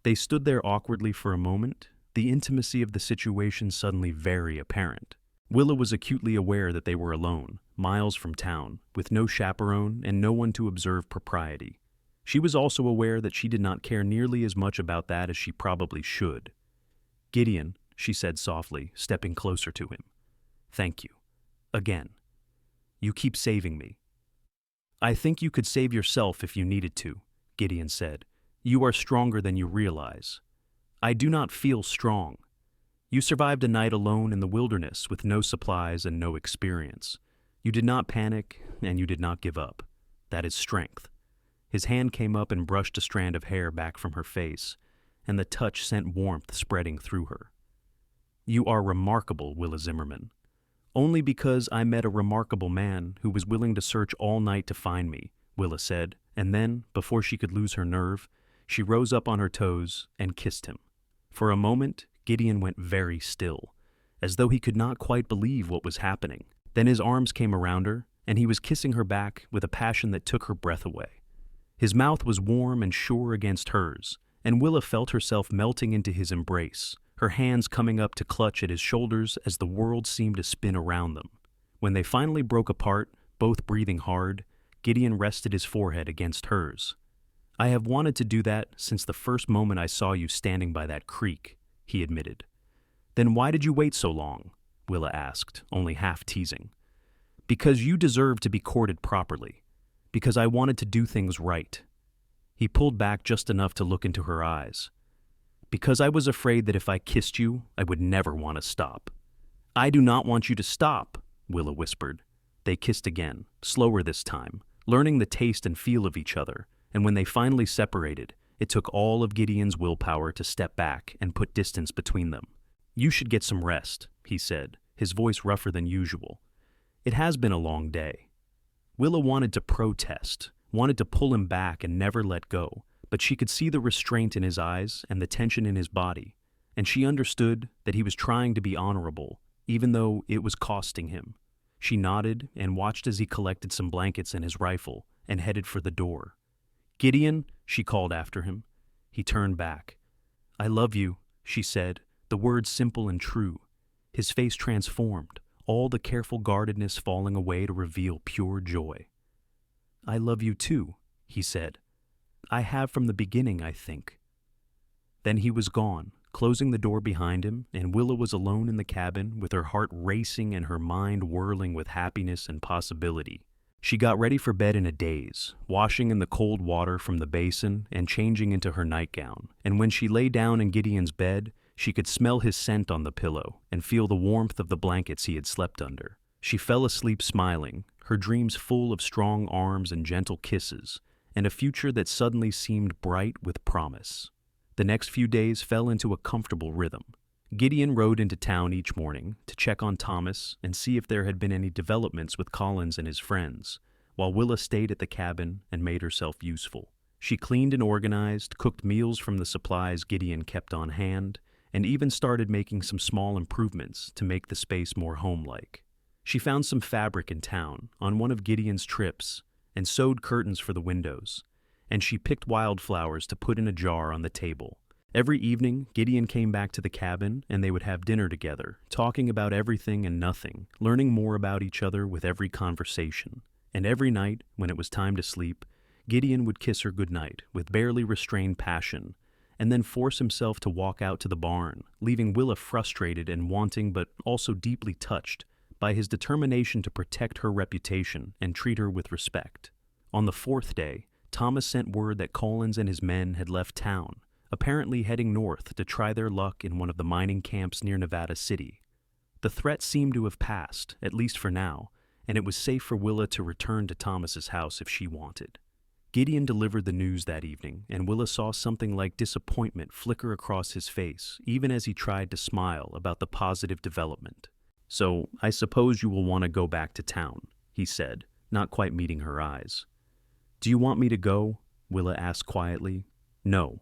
They stood there awkwardly for a moment, the intimacy of the situation suddenly very apparent. Willa was acutely aware that they were alone, miles from town, with no chaperone and no one to observe propriety. She was also aware that she did not care nearly as much about that as she probably should. Gideon, she said softly, stepping closer to him. Thank you. Again. You keep saving me. I think you could save yourself if you needed to, Gideon said. You are stronger than you realize. I do not feel strong. You survived a night alone in the wilderness with no supplies and no experience. You did not panic, and you did not give up. That is strength. His hand came up and brushed a strand of hair back from her face, and the touch sent warmth spreading through her. You are remarkable, Willa Zimmerman. Only because I met a remarkable man who was willing to search all night to find me, Willa said, and then, before she could lose her nerve, she rose up on her toes and kissed him. For a moment, Gideon went very still, as though he could not quite believe what was happening. Then his arms came around her, and he was kissing her back with a passion that took her breath away. His mouth was warm and sure against hers, and Willa felt herself melting into his embrace, her hands coming up to clutch at his shoulders as the world seemed to spin around them. When they finally broke apart, both breathing hard, Gideon rested his forehead against hers. I have wanted to do that since the first moment I saw you standing by that creek, he admitted. Then why did you wait so long? Willa asked, only half teasing. Because you deserve to be courted properly. Because I wanted to do things right. He pulled back just enough to look into her eyes. Because I was afraid that if I kissed you, I would never want to stop. I do not want you to stop, Willa whispered. They kissed again, slower this time, learning the taste and feel of each other, and when they finally separated, it took all of Gideon's willpower to step back and put distance between them. You should get some rest, he said, his voice rougher than usual. It has been a long day. Willa wanted to protest, wanted to pull him back and never let go, but she could see the restraint in his eyes and the tension in his body, and she understood that he was trying to be honorable, even though it was costing him. She nodded and watched as he collected some blankets and his rifle and headed for the door. Gideon, she called after him. He turned back. I love you, she said, the words simple and true. His face transformed, all the careful guardedness falling away to reveal pure joy. I love you too, he said. I have from the beginning, I think. Then he was gone, closing the door behind him, and Willa was alone in the cabin with her heart racing and her mind whirling with happiness and possibility. She got ready for bed in a daze, washing in the cold water from the basin and changing into her nightgown, and when she lay down in Gideon's bed, she could smell his scent on the pillow and feel the warmth of the blankets he had slept under. She fell asleep smiling, her dreams full of strong arms and gentle kisses, and a future that suddenly seemed bright with promise. The next few days fell into a comfortable rhythm. Gideon rode into town each morning to check on Thomas and see if there had been any developments with Collins and his friends, while Willa stayed at the cabin and made herself useful. She cleaned and organized, cooked meals from the supplies Gideon kept on hand, and even started making some small improvements to make the space more home-like. She found some fabric in town on one of Gideon's trips and sewed curtains for the windows, and she picked wildflowers to put in a jar on the table. Every evening, Gideon came back to the cabin and they would have dinner together, talking about everything and nothing, learning more about each other with every conversation. And every night, when it was time to sleep, Gideon would kiss her goodnight with barely restrained passion, and then force himself to walk out to the barn, leaving Willa frustrated and wanting but also deeply touched by his determination to protect her reputation and treat her with respect. On the fourth day, Thomas sent word that Collins and his men had left town, apparently heading north to try their luck in one of the mining camps near Nevada City. The threat seemed to have passed, at least for now, and it was safe for Willa to return to Thomas's house if she wanted. Gideon delivered the news that evening, and Willa saw something like disappointment flicker across his face, even as he tried to smile about the positive development. So, I suppose you will want to go back to town, he said, not quite meeting her eyes. Do you want me to go? Willa asked quietly. No.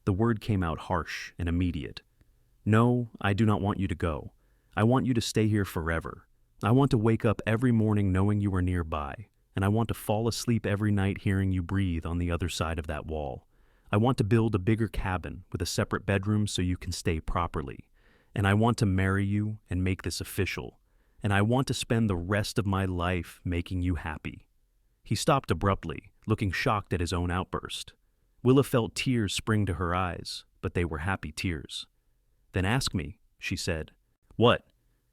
The word came out harsh and immediate. No, I do not want you to go. I want you to stay here forever. I want to wake up every morning knowing you are nearby, and I want to fall asleep every night hearing you breathe on the other side of that wall. I want to build a bigger cabin with a separate bedroom so you can stay properly. And I want to marry you and make this official. And I want to spend the rest of my life making you happy. He stopped abruptly, looking shocked at his own outburst. Willa felt tears spring to her eyes, but they were happy tears. "Then ask me," she said. "What?"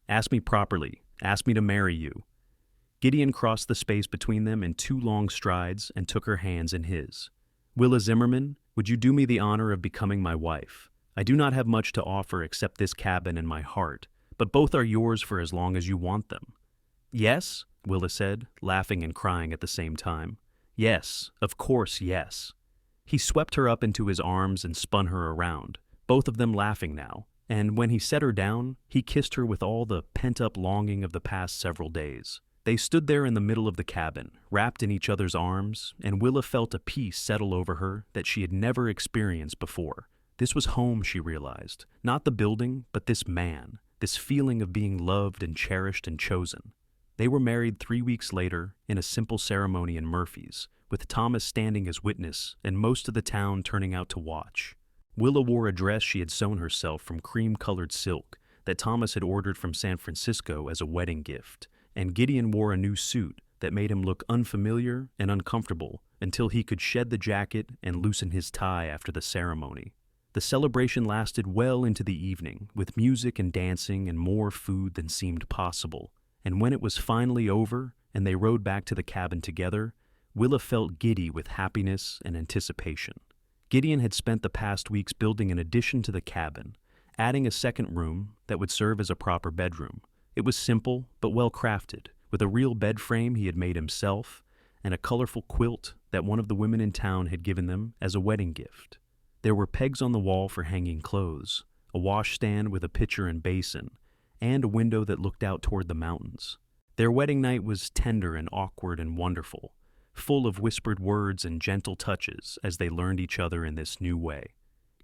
"Ask me properly. Ask me to marry you." Gideon crossed the space between them in 2 long strides and took her hands in his. "Willa Zimmerman, would you do me the honor of becoming my wife? I do not have much to offer except this cabin and my heart, but both are yours for as long as you want them." "Yes?" Willa said, laughing and crying at the same time. "Yes, of course, yes." He swept her up into his arms and spun her around, both of them laughing now, and when he set her down, he kissed her with all the pent-up longing of the past several days. They stood there in the middle of the cabin, wrapped in each other's arms, and Willa felt a peace settle over her that she had never experienced before. This was home, she realized. Not the building, but this man, this feeling of being loved and cherished and chosen. They were married 3 weeks later in a simple ceremony in Murphy's, with Thomas standing as witness and most of the town turning out to watch. Willa wore a dress she had sewn herself from cream-colored silk that Thomas had ordered from San Francisco as a wedding gift, and Gideon wore a new suit that made him look unfamiliar and uncomfortable until he could shed the jacket and loosen his tie after the ceremony. The celebration lasted well into the evening, with music and dancing and more food than seemed possible, and when it was finally over and they rode back to the cabin together, Willa felt giddy with happiness and anticipation. Gideon had spent the past weeks building an addition to the cabin, adding a second room that would serve as a proper bedroom. It was simple but well crafted, with a real bed frame he had made himself and a colorful quilt that one of the women in town had given them as a wedding gift. There were pegs on the wall for hanging clothes, a washstand with a pitcher and basin, and a window that looked out toward the mountains. Their wedding night was tender and awkward and wonderful, full of whispered words and gentle touches as they learned each other in this new way.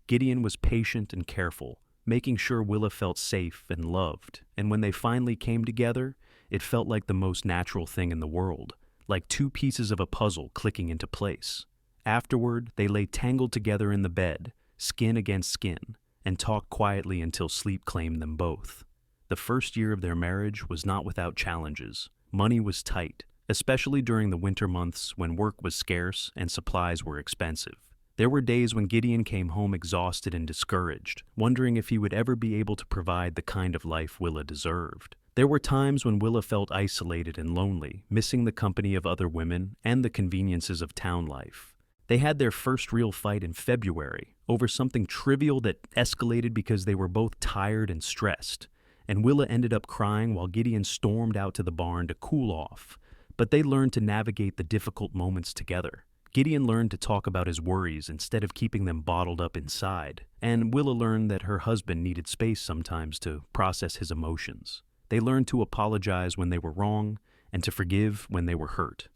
Gideon was patient and careful, making sure Willa felt safe and loved, and when they finally came together, it felt like the most natural thing in the world, like 2 pieces of a puzzle clicking into place. Afterward, they lay tangled together in the bed, skin against skin, and talked quietly until sleep claimed them both. The first year of their marriage was not without challenges. Money was tight, especially during the winter months when work was scarce and supplies were expensive. There were days when Gideon came home exhausted and discouraged, wondering if he would ever be able to provide the kind of life Willa deserved. There were times when Willa felt isolated and lonely, missing the company of other women and the conveniences of town life. They had their first real fight in February over something trivial that escalated because they were both tired and stressed, and Willa ended up crying while Gideon stormed out to the barn to cool off, but they learned to navigate the difficult moments together. Gideon learned to talk about his worries instead of keeping them bottled up inside, and Willa learned that her husband needed space sometimes to process his emotions. They learned to apologize when they were wrong and to forgive when they were hurt.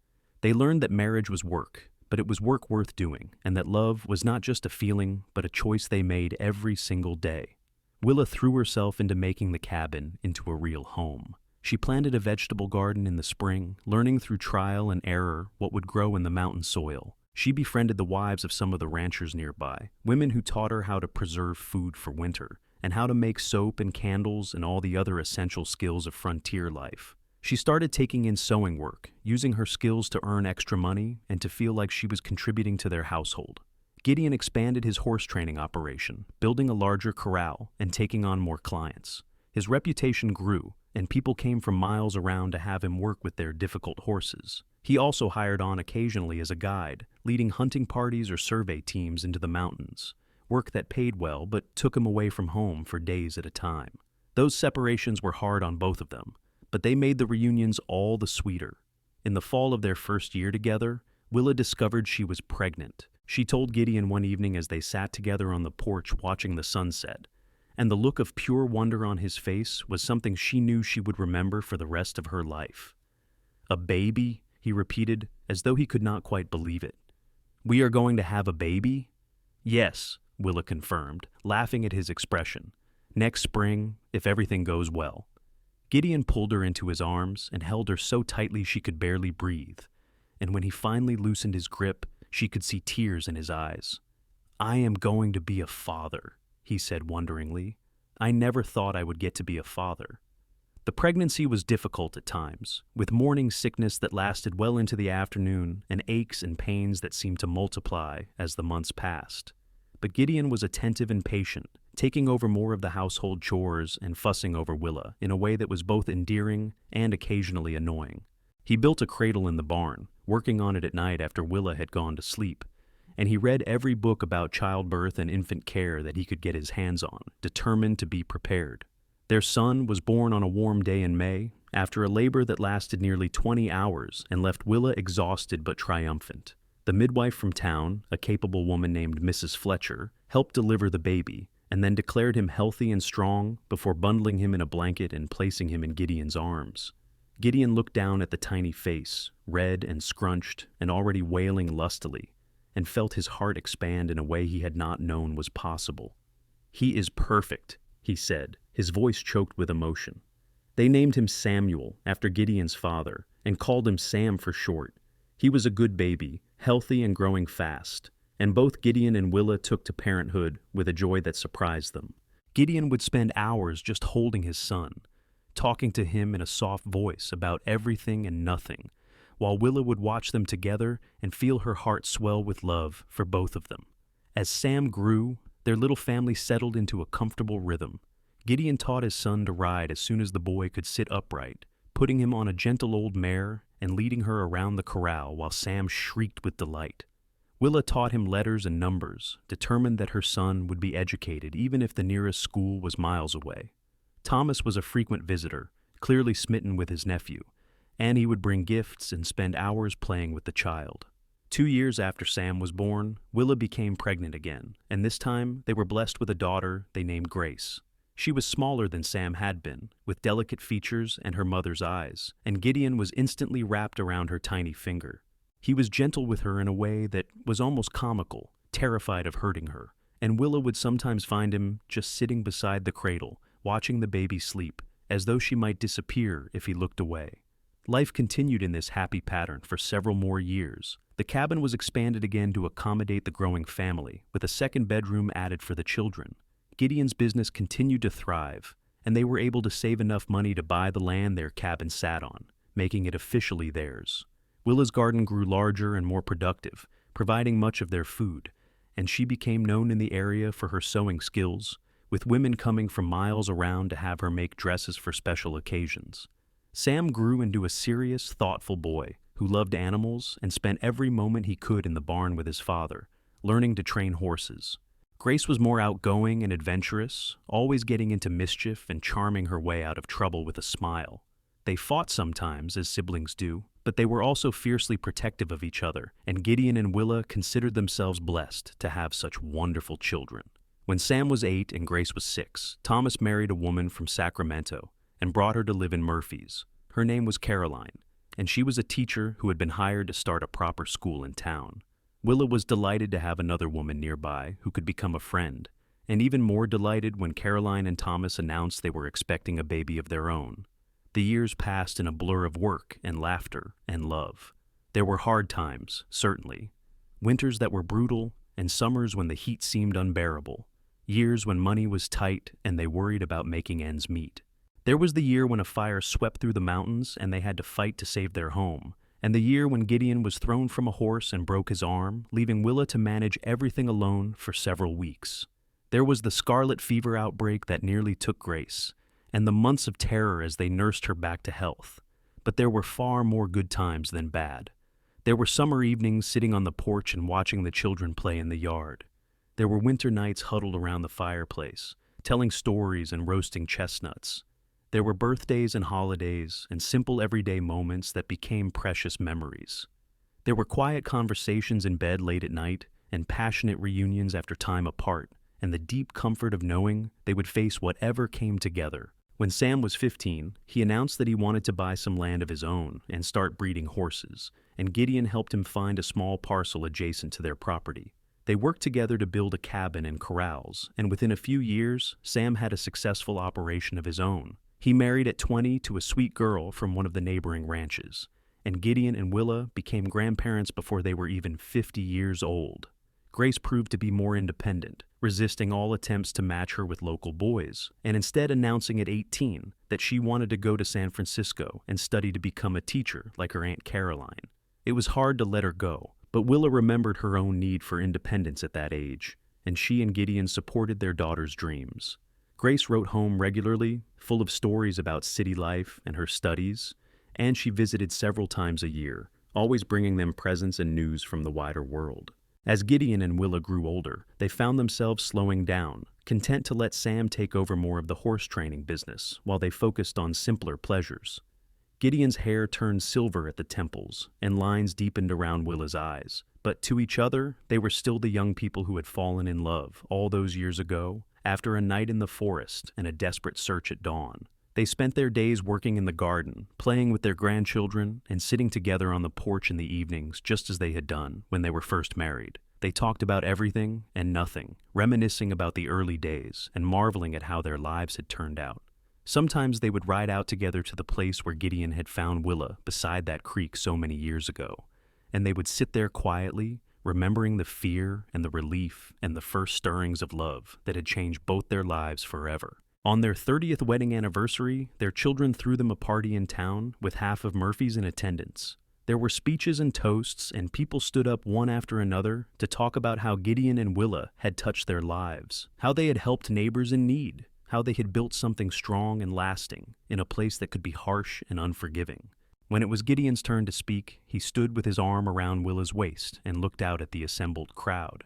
They learned that marriage was work, but it was work worth doing, and that love was not just a feeling, but a choice they made every single day. Willa threw herself into making the cabin into a real home. She planted a vegetable garden in the spring, learning through trial and error what would grow in the mountain soil. She befriended the wives of some of the ranchers nearby, women who taught her how to preserve food for winter, and how to make soap and candles and all the other essential skills of frontier life. She started taking in sewing work, using her skills to earn extra money and to feel like she was contributing to their household. Gideon expanded his horse training operation, building a larger corral and taking on more clients. His reputation grew, and people came from miles around to have him work with their difficult horses. He also hired on occasionally as a guide, leading hunting parties or survey teams into the mountains, work that paid well but took him away from home for days at a time. Those separations were hard on both of them, but they made the reunions all the sweeter. In the fall of their first year together, Willa discovered she was pregnant. She told Gideon one evening as they sat together on the porch watching the sunset, and the look of pure wonder on his face was something she knew she would remember for the rest of her life. "A baby?" he repeated, as though he could not quite believe it. "We are going to have a baby?" "Yes," Willa confirmed, laughing at his expression. "Next spring, if everything goes well." Gideon pulled her into his arms and held her so tightly she could barely breathe, and when he finally loosened his grip, she could see tears in his eyes. "I am going to be a father," he said wonderingly. "I never thought I would get to be a father." The pregnancy was difficult at times, with morning sickness that lasted well into the afternoon and aches and pains that seemed to multiply as the months passed. But Gideon was attentive and patient, taking over more of the household chores and fussing over Willa in a way that was both endearing and occasionally annoying. He built a cradle in the barn, working on it at night after Willa had gone to sleep, and he read every book about childbirth and infant care that he could get his hands on, determined to be prepared. Their son was born on a warm day in May, after a labor that lasted nearly 20 hours and left Willa exhausted but triumphant. The midwife from town, a capable woman named Mrs. Fletcher, helped deliver the baby, and then declared him healthy and strong before bundling him in a blanket and placing him in Gideon's arms. Gideon looked down at the tiny face, red and scrunched and already wailing lustily, and felt his heart expand in a way he had not known was possible. "He is perfect," he said, his voice choked with emotion. They named him Samuel, after Gideon's father, and called him Sam for short. He was a good baby, healthy and growing fast, and both Gideon and Willa took to parenthood with a joy that surprised them. Gideon would spend hours just holding his son, talking to him in a soft voice about everything and nothing, while Willa would watch them together and feel her heart swell with love for both of them. As Sam grew, their little family settled into a comfortable rhythm. Gideon taught his son to ride as soon as the boy could sit upright, putting him on a gentle old mare and leading her around the corral while Sam shrieked with delight. Willa taught him letters and numbers, determined that her son would be educated even if the nearest school was miles away. Thomas was a frequent visitor, clearly smitten with his nephew, and he would bring gifts and spend hours playing with the child. 2 years after Sam was born, Willa became pregnant again, and this time they were blessed with a daughter they named Grace. She was smaller than Sam had been, with delicate features and her mother's eyes, and Gideon was instantly wrapped around her tiny finger. He was gentle with her in a way that was almost comical, terrified of hurting her, and Willa would sometimes find him just sitting beside the cradle, watching the baby sleep, as though she might disappear if he looked away. Life continued in this happy pattern for several more years. The cabin was expanded again to accommodate the growing family, with a second bedroom added for the children. Gideon's business continued to thrive, and they were able to save enough money to buy the land their cabin sat on, making it officially theirs. Willa's garden grew larger and more productive, providing much of their food, and she became known in the area for her sewing skills, with women coming from miles around to have her make dresses for special occasions. Sam grew into a serious, thoughtful boy who loved animals and spent every moment he could in the barn with his father, learning to train horses. Grace was more outgoing and adventurous, always getting into mischief and charming her way out of trouble with a smile. They fought sometimes, as siblings do, but they were also fiercely protective of each other, and Gideon and Willa considered themselves blessed to have such wonderful children. When Sam was 8 and Grace was 6, Thomas married a woman from Sacramento and brought her to live in Murphy's. Her name was Caroline, and she was a teacher who had been hired to start a proper school in town. Willa was delighted to have another woman nearby who could become a friend, and even more delighted when Caroline and Thomas announced they were expecting a baby of their own. The years passed in a blur of work and laughter and love. There were hard times, certainly. Winters that were brutal and summers when the heat seemed unbearable. Years when money was tight and they worried about making ends meet. There was the year when a fire swept through the mountains and they had to fight to save their home, and the year when Gideon was thrown from a horse and broke his arm, leaving Willa to manage everything alone for several weeks. There was the scarlet fever outbreak that nearly took Grace, and the months of terror as they nursed her back to health. But there were far more good times than bad. There were summer evenings sitting on the porch and watching the children play in the yard. There were winter nights huddled around the fireplace, telling stories and roasting chestnuts. There were birthdays and holidays and simple everyday moments that became precious memories. There were quiet conversations in bed late at night and passionate reunions after time apart, and the deep comfort of knowing they would face whatever came together. When Sam was 15, he announced that he wanted to buy some land of his own and start breeding horses, and Gideon helped him find a small parcel adjacent to their property. They worked together to build a cabin and corrals, and within a few years, Sam had a successful operation of his own. He married at 20 to a sweet girl from one of the neighboring ranches, and Gideon and Willa became grandparents before they were even 50 years old. Grace proved to be more independent, resisting all attempts to match her with local boys, and instead announcing at 18 that she wanted to go to San Francisco and study to become a teacher like her Aunt Caroline. It was hard to let her go, but Willa remembered her own need for independence at that age. and she and Gideon supported their daughter's dreams. Grace wrote home regularly, full of stories about city life and her studies, and she visited several times a year, always bringing them presents and news from the wider world. As Gideon and Willa grew older, they found themselves slowing down, content to let Sam take over more of the horse training business while they focused on simpler pleasures. Gideon's hair turned silver at the temples, and lines deepened around Willa's eyes. But to each other, they were still the young people who had fallen in love all those years ago, after a night in the forest and a desperate search at dawn. They spent their days working in the garden, playing with their grandchildren, and sitting together on the porch in the evenings just as they had done when they were first married. They talked about everything and nothing, reminiscing about the early days and marveling at how their lives had turned out. Sometimes they would ride out together to the place where Gideon had found Willa beside that creek so many years ago, and they would sit there quietly, remembering the fear and the relief and the first stirrings of love that had changed both their lives forever. On their 30th wedding anniversary, their children threw them a party in town with half of Murphy's in attendance. There were speeches and toasts, and people stood up one after another to talk about how Gideon and Willa had touched their lives, how they had helped neighbors in need, how they had built something strong and lasting in a place that could be harsh and unforgiving. When it was Gideon's turn to speak, he stood with his arm around Willa's waist and looked out at the assembled crowd.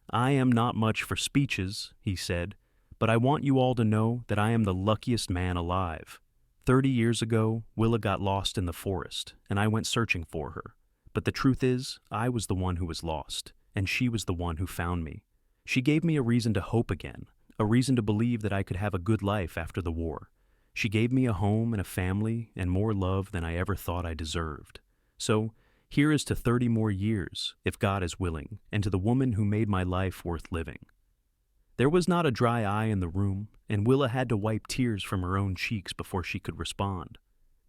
"I am not much for speeches," he said, "but I want you all to know that I am the luckiest man alive. 30 years ago, Willa got lost in the forest, and I went searching for her. But the truth is, I was the one who was lost, and she was the one who found me. She gave me a reason to hope again, a reason to believe that I could have a good life after the war. She gave me a home and a family and more love than I ever thought I deserved. So, here is to 30 more years, if God is willing, and to the woman who made my life worth living." There was not a dry eye in the room, and Willa had to wipe tears from her own cheeks before she could respond.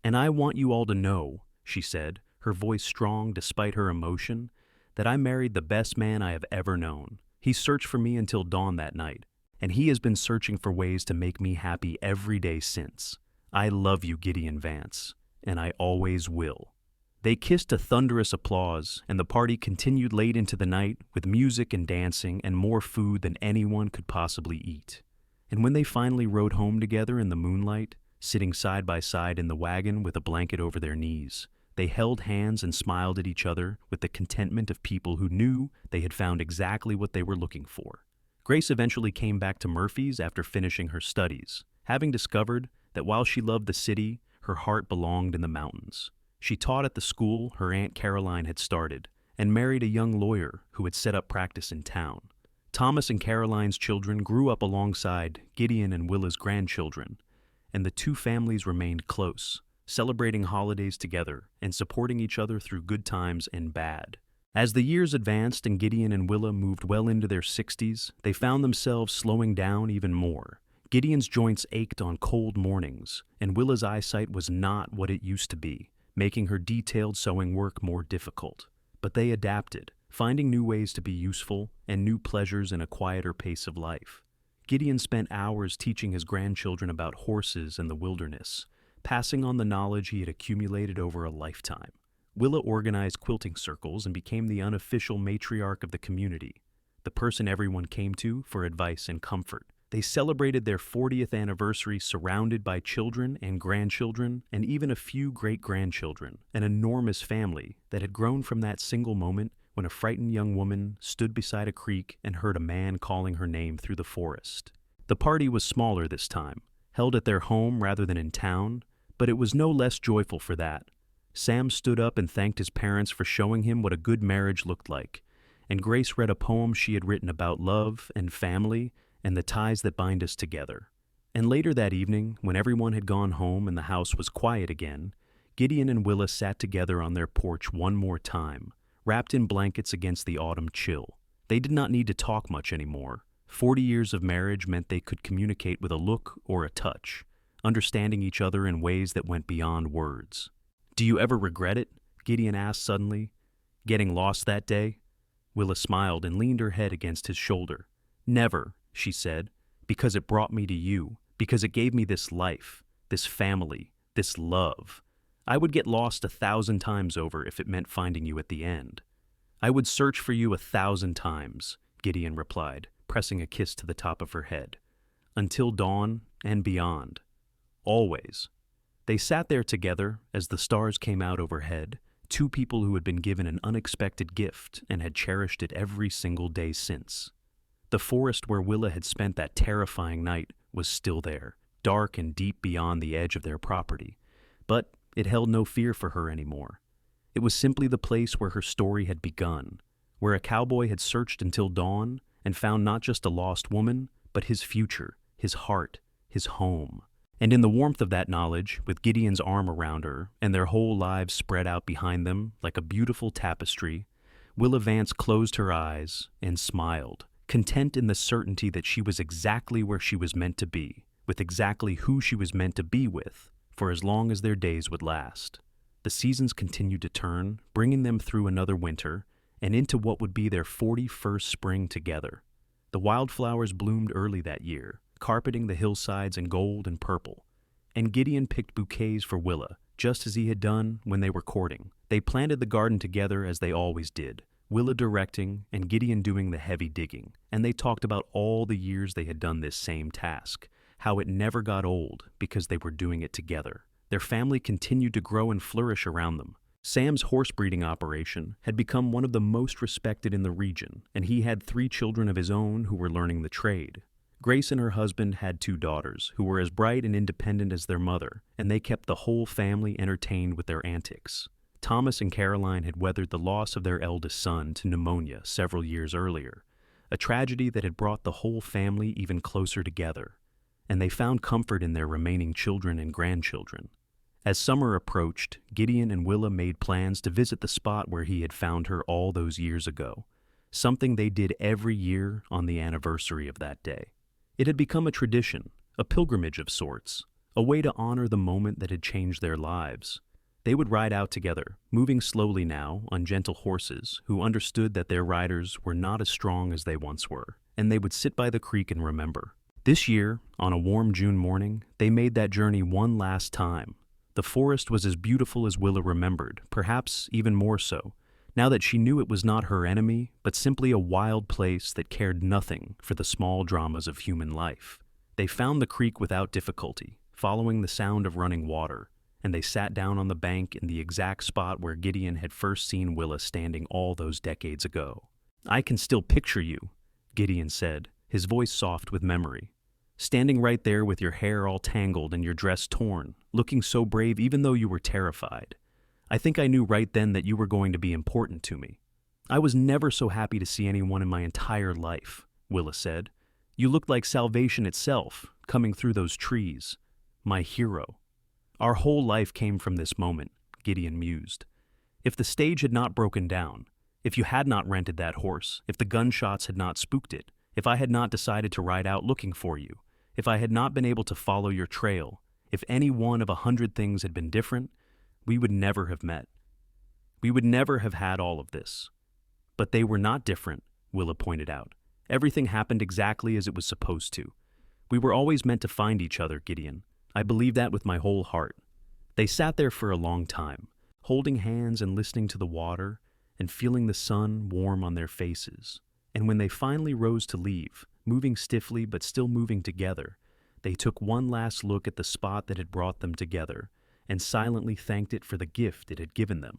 "And I want you all to know," she said, her voice strong despite her emotion, "that I married the best man I have ever known. He searched for me until dawn that night, and he has been searching for ways to make me happy every day since. I love you, Gideon Vance, and I always will." They kissed to thunderous applause, and the party continued late into the night with music and dancing and more food than anyone could possibly eat. And when they finally rode home together in the moonlight, sitting side by side in the wagon with a blanket over their knees, they held hands and smiled at each other with the contentment of people who knew they had found exactly what they were looking for. Grace eventually came back to Murphy's after finishing her studies, having discovered that while she loved the city, her heart belonged in the mountains. She taught at the school her Aunt Caroline had started and married a young lawyer who had set up practice in town. Thomas and Caroline's children grew up alongside Gideon and Willa's grandchildren, and the two families remained close, celebrating holidays together and supporting each other through good times and bad. As the years advanced and Gideon and Willa moved well into their 60s, they found themselves slowing down even more. Gideon's joints ached on cold mornings, and Willa's eyesight was not what it used to be, making her detailed sewing work more difficult. But they adapted, finding new ways to be useful and new pleasures in a quieter pace of life. Gideon spent hours teaching his grandchildren about horses and the wilderness, passing on the knowledge he had accumulated over a lifetime. Willa organized quilting circles and became the unofficial matriarch of the community, the person everyone came to for advice and comfort. They celebrated their 40th anniversary surrounded by children and grandchildren and even a few great-grandchildren, an enormous family that had grown from that single moment when a frightened young woman stood beside a creek and heard a man calling her name through the forest. The party was smaller this time, held at their home rather than in town, but it was no less joyful for that. Sam stood up and thanked his parents for showing him what a good marriage looked like, and Grace read a poem she had written about love and family and the ties that bind us together. And later that evening, when everyone had gone home and the house was quiet again, Gideon and Willa sat together on their porch one more time, wrapped in blankets against the autumn chill. They did not need to talk much anymore. 40 years of marriage meant they could communicate with a look or a touch, understanding each other in ways that went beyond words. "Do you ever regret it?" Gideon asked suddenly. "Getting lost that day?" Willa smiled and leaned her head against his shoulder. "Never," she said, "because it brought me to you, because it gave me this life, this family, this love. I would get lost 1,000 times over if it meant finding you at the end. I would search for you 1,000 times, Gideon replied, pressing a kiss to the top of her head. Until dawn and beyond. Always. They sat there together as the stars came out overhead, two people who had been given an unexpected gift and had cherished it every single day since. The forest where Willa had spent that terrifying night was still there, dark and deep beyond the edge of their property, but it held no fear for her anymore. It was simply the place where her story had begun, where a cowboy had searched until dawn and found not just a lost woman, but his future, his heart, his home. And in the warmth of that knowledge, with Gideon's arm around her and their whole lives spread out behind them like a beautiful tapestry, Willa Vance closed her eyes and smiled, content in the certainty that she was exactly where she was meant to be, with exactly who she was meant to be with, for as long as their days would last. The seasons continued to turn, bringing them through another winter and into what would be their 41st spring together. The wildflowers bloomed early that year, carpeting the hillsides in gold and purple, and Gideon picked bouquets for Willa, just as he had done when they were courting. They planted the garden together as they always did, Willa directing and Gideon doing the heavy digging, and they talked about all the years they had done this same task, how it never got old because they were doing it together. Their family continued to grow and flourish around them. Sam's horse breeding operation had become one of the most respected in the region, and he had 3 children of his own who were learning the trade. Grace and her husband had 2 daughters who were as bright and independent as their mother, and they kept the whole family entertained with their antics. Thomas and Caroline had weathered the loss of their eldest son to pneumonia several years earlier, a tragedy that had brought the whole family even closer together, and they found comfort in their remaining children and grandchildren. As summer approached, Gideon and Willa made plans to visit the spot where he had found her all those years ago, something they did every year on the anniversary of that day. It had become a tradition, a pilgrimage of sorts, a way to honor the moment that had changed their lives. They would ride out together, moving slowly now on gentle horses who understood that their riders were not as strong as they once were, and they would sit by the creek and remember. This year, on a warm June morning, they made that journey one last time. The forest was as beautiful as Willa remembered, perhaps even more so, now that she knew it was not her enemy, but simply a wild place that cared nothing for the small dramas of human life. They found the creek without difficulty, following the sound of running water, and they sat down on the bank in the exact spot where Gideon had first seen Willa standing all those decades ago. "I can still picture you," Gideon said, his voice soft with memory. "Standing right there with your hair all tangled and your dress torn, looking so brave even though you were terrified. I think I knew right then that you were going to be important to me. I was never so happy to see anyone in my entire life," Willa said. "You looked like salvation itself, coming through those trees. My hero." "Our whole life came from this moment," Gideon mused. "If the stage had not broken down, if you had not rented that horse, if the gunshots had not spooked it, if I had not decided to ride out looking for you, if I had not been able to follow your trail, if any one of 100 things had been different, we would never have met. We would never have had all of this." "But they were not different," Willa pointed out. "Everything happened exactly as it was supposed to. We were always meant to find each other, Gideon. I believe that with my whole heart." They sat there for a long time, holding hands and listening to the water and feeling the sun warm on their faces. And when they finally rose to leave, moving stiffly but still moving together, they took one last look at the spot that had brought them together and silently thanked it for the gift it had given them.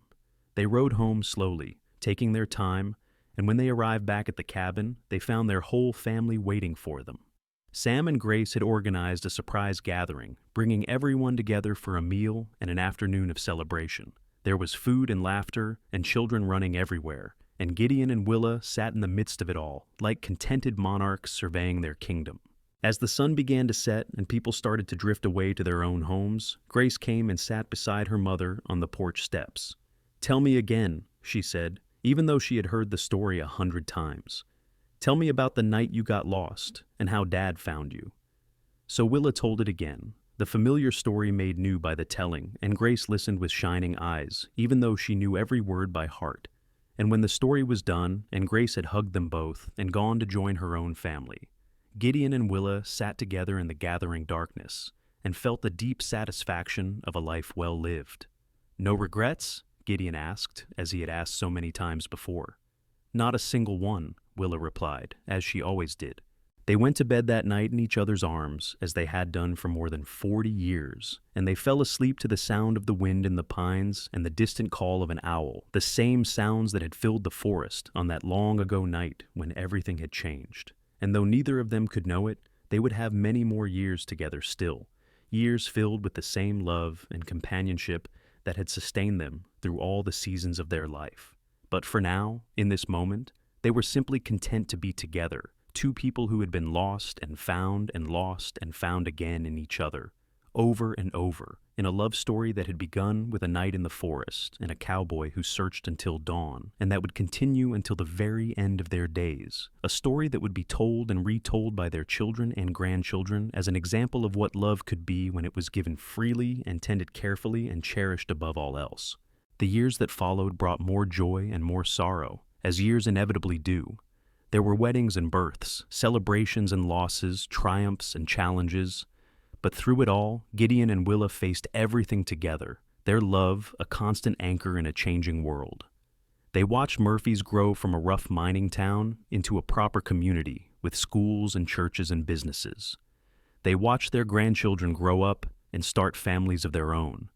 They rode home slowly, taking their time, and when they arrived back at the cabin, they found their whole family waiting for them. Sam and Grace had organized a surprise gathering, bringing everyone together for a meal and an afternoon of celebration. There was food and laughter and children running everywhere, and Gideon and Willa sat in the midst of it all, like contented monarchs surveying their kingdom. As the sun began to set and people started to drift away to their own homes, Grace came and sat beside her mother on the porch steps. "Tell me again," she said, even though she had heard the story 100 times. "Tell me about the night you got lost and how Dad found you." So Willa told it again, the familiar story made new by the telling, and Grace listened with shining eyes, even though she knew every word by heart. And when the story was done and Grace had hugged them both and gone to join her own family, Gideon and Willa sat together in the gathering darkness and felt the deep satisfaction of a life well lived. "No regrets?" Gideon asked, as he had asked so many times before. "Not a single one," Willa replied, as she always did. They went to bed that night in each other's arms, as they had done for more than 40 years, and they fell asleep to the sound of the wind in the pines and the distant call of an owl, the same sounds that had filled the forest on that long-ago night when everything had changed. And though neither of them could know it, they would have many more years together still, years filled with the same love and companionship that had sustained them through all the seasons of their life. But for now, in this moment, they were simply content to be together, two people who had been lost and found again in each other, over and over, in a love story that had begun with a night in the forest and a cowboy who searched until dawn, and that would continue until the very end of their days, a story that would be told and retold by their children and grandchildren as an example of what love could be when it was given freely and tended carefully and cherished above all else. The years that followed brought more joy and more sorrow, as years inevitably do. There were weddings and births, celebrations and losses, triumphs and challenges. But through it all, Gideon and Willa faced everything together, their love a constant anchor in a changing world. They watched Murphy's grow from a rough mining town into a proper community with schools and churches and businesses. They watched their grandchildren grow up and start families of their own.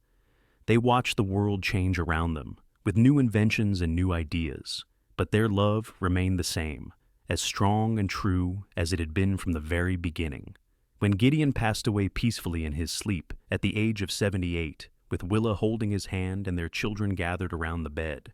They watched the world change around them, with new inventions and new ideas, but their love remained the same, as strong and true as it had been from the very beginning. When Gideon passed away peacefully in his sleep at the age of 78, with Willa holding his hand and their children gathered around the bed,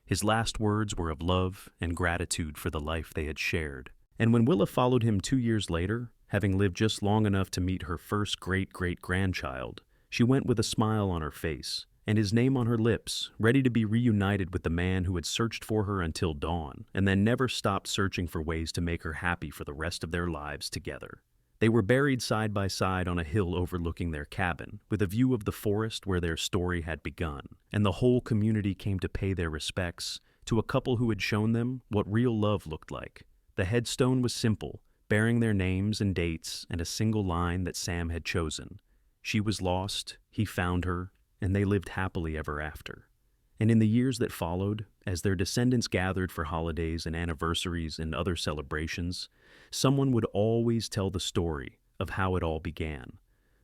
his last words were of love and gratitude for the life they had shared. And when Willa followed him 2 years later, having lived just long enough to meet her first great-great-grandchild, she went with a smile on her face and his name on her lips, ready to be reunited with the man who had searched for her until dawn, and then never stopped searching for ways to make her happy for the rest of their lives together. They were buried side by side on a hill overlooking their cabin, with a view of the forest where their story had begun, and the whole community came to pay their respects to a couple who had shown them what real love looked like. The headstone was simple, bearing their names and dates and a single line that Sam had chosen. She was lost, he found her, and they lived happily ever after. And in the years that followed, as their descendants gathered for holidays and anniversaries and other celebrations, someone would always tell the story of how it all began.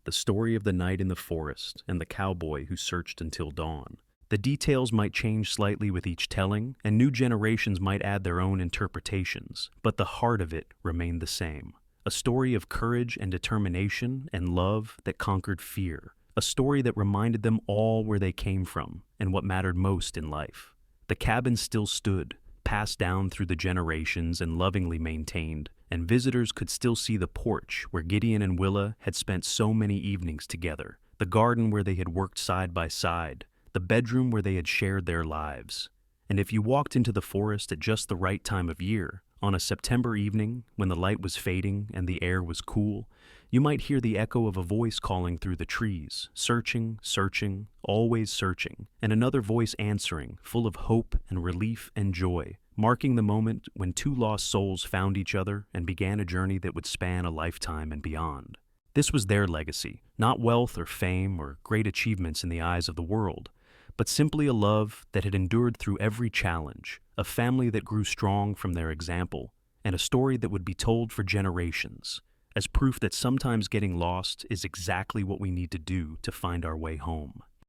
The story of the night in the forest and the cowboy who searched until dawn. The details might change slightly with each telling, and new generations might add their own interpretations, but the heart of it remained the same. A story of courage and determination and love that conquered fear. A story that reminded them all where they came from and what mattered most in life. The cabin still stood, passed down through the generations and lovingly maintained, and visitors could still see the porch where Gideon and Willa had spent so many evenings together, the garden where they had worked side by side, the bedroom where they had shared their lives. And if you walked into the forest at just the right time of year, on a September evening when the light was fading and the air was cool, you might hear the echo of a voice calling through the trees, searching, searching, always searching, and another voice answering, full of hope and relief and joy, marking the moment when two lost souls found each other and began a journey that would span a lifetime and beyond. This was their legacy, not wealth or fame or great achievements in the eyes of the world, but simply a love that had endured through every challenge, a family that grew strong from their example, and a story that would be told for generations, as proof that sometimes getting lost is exactly what we need to do to find our way home.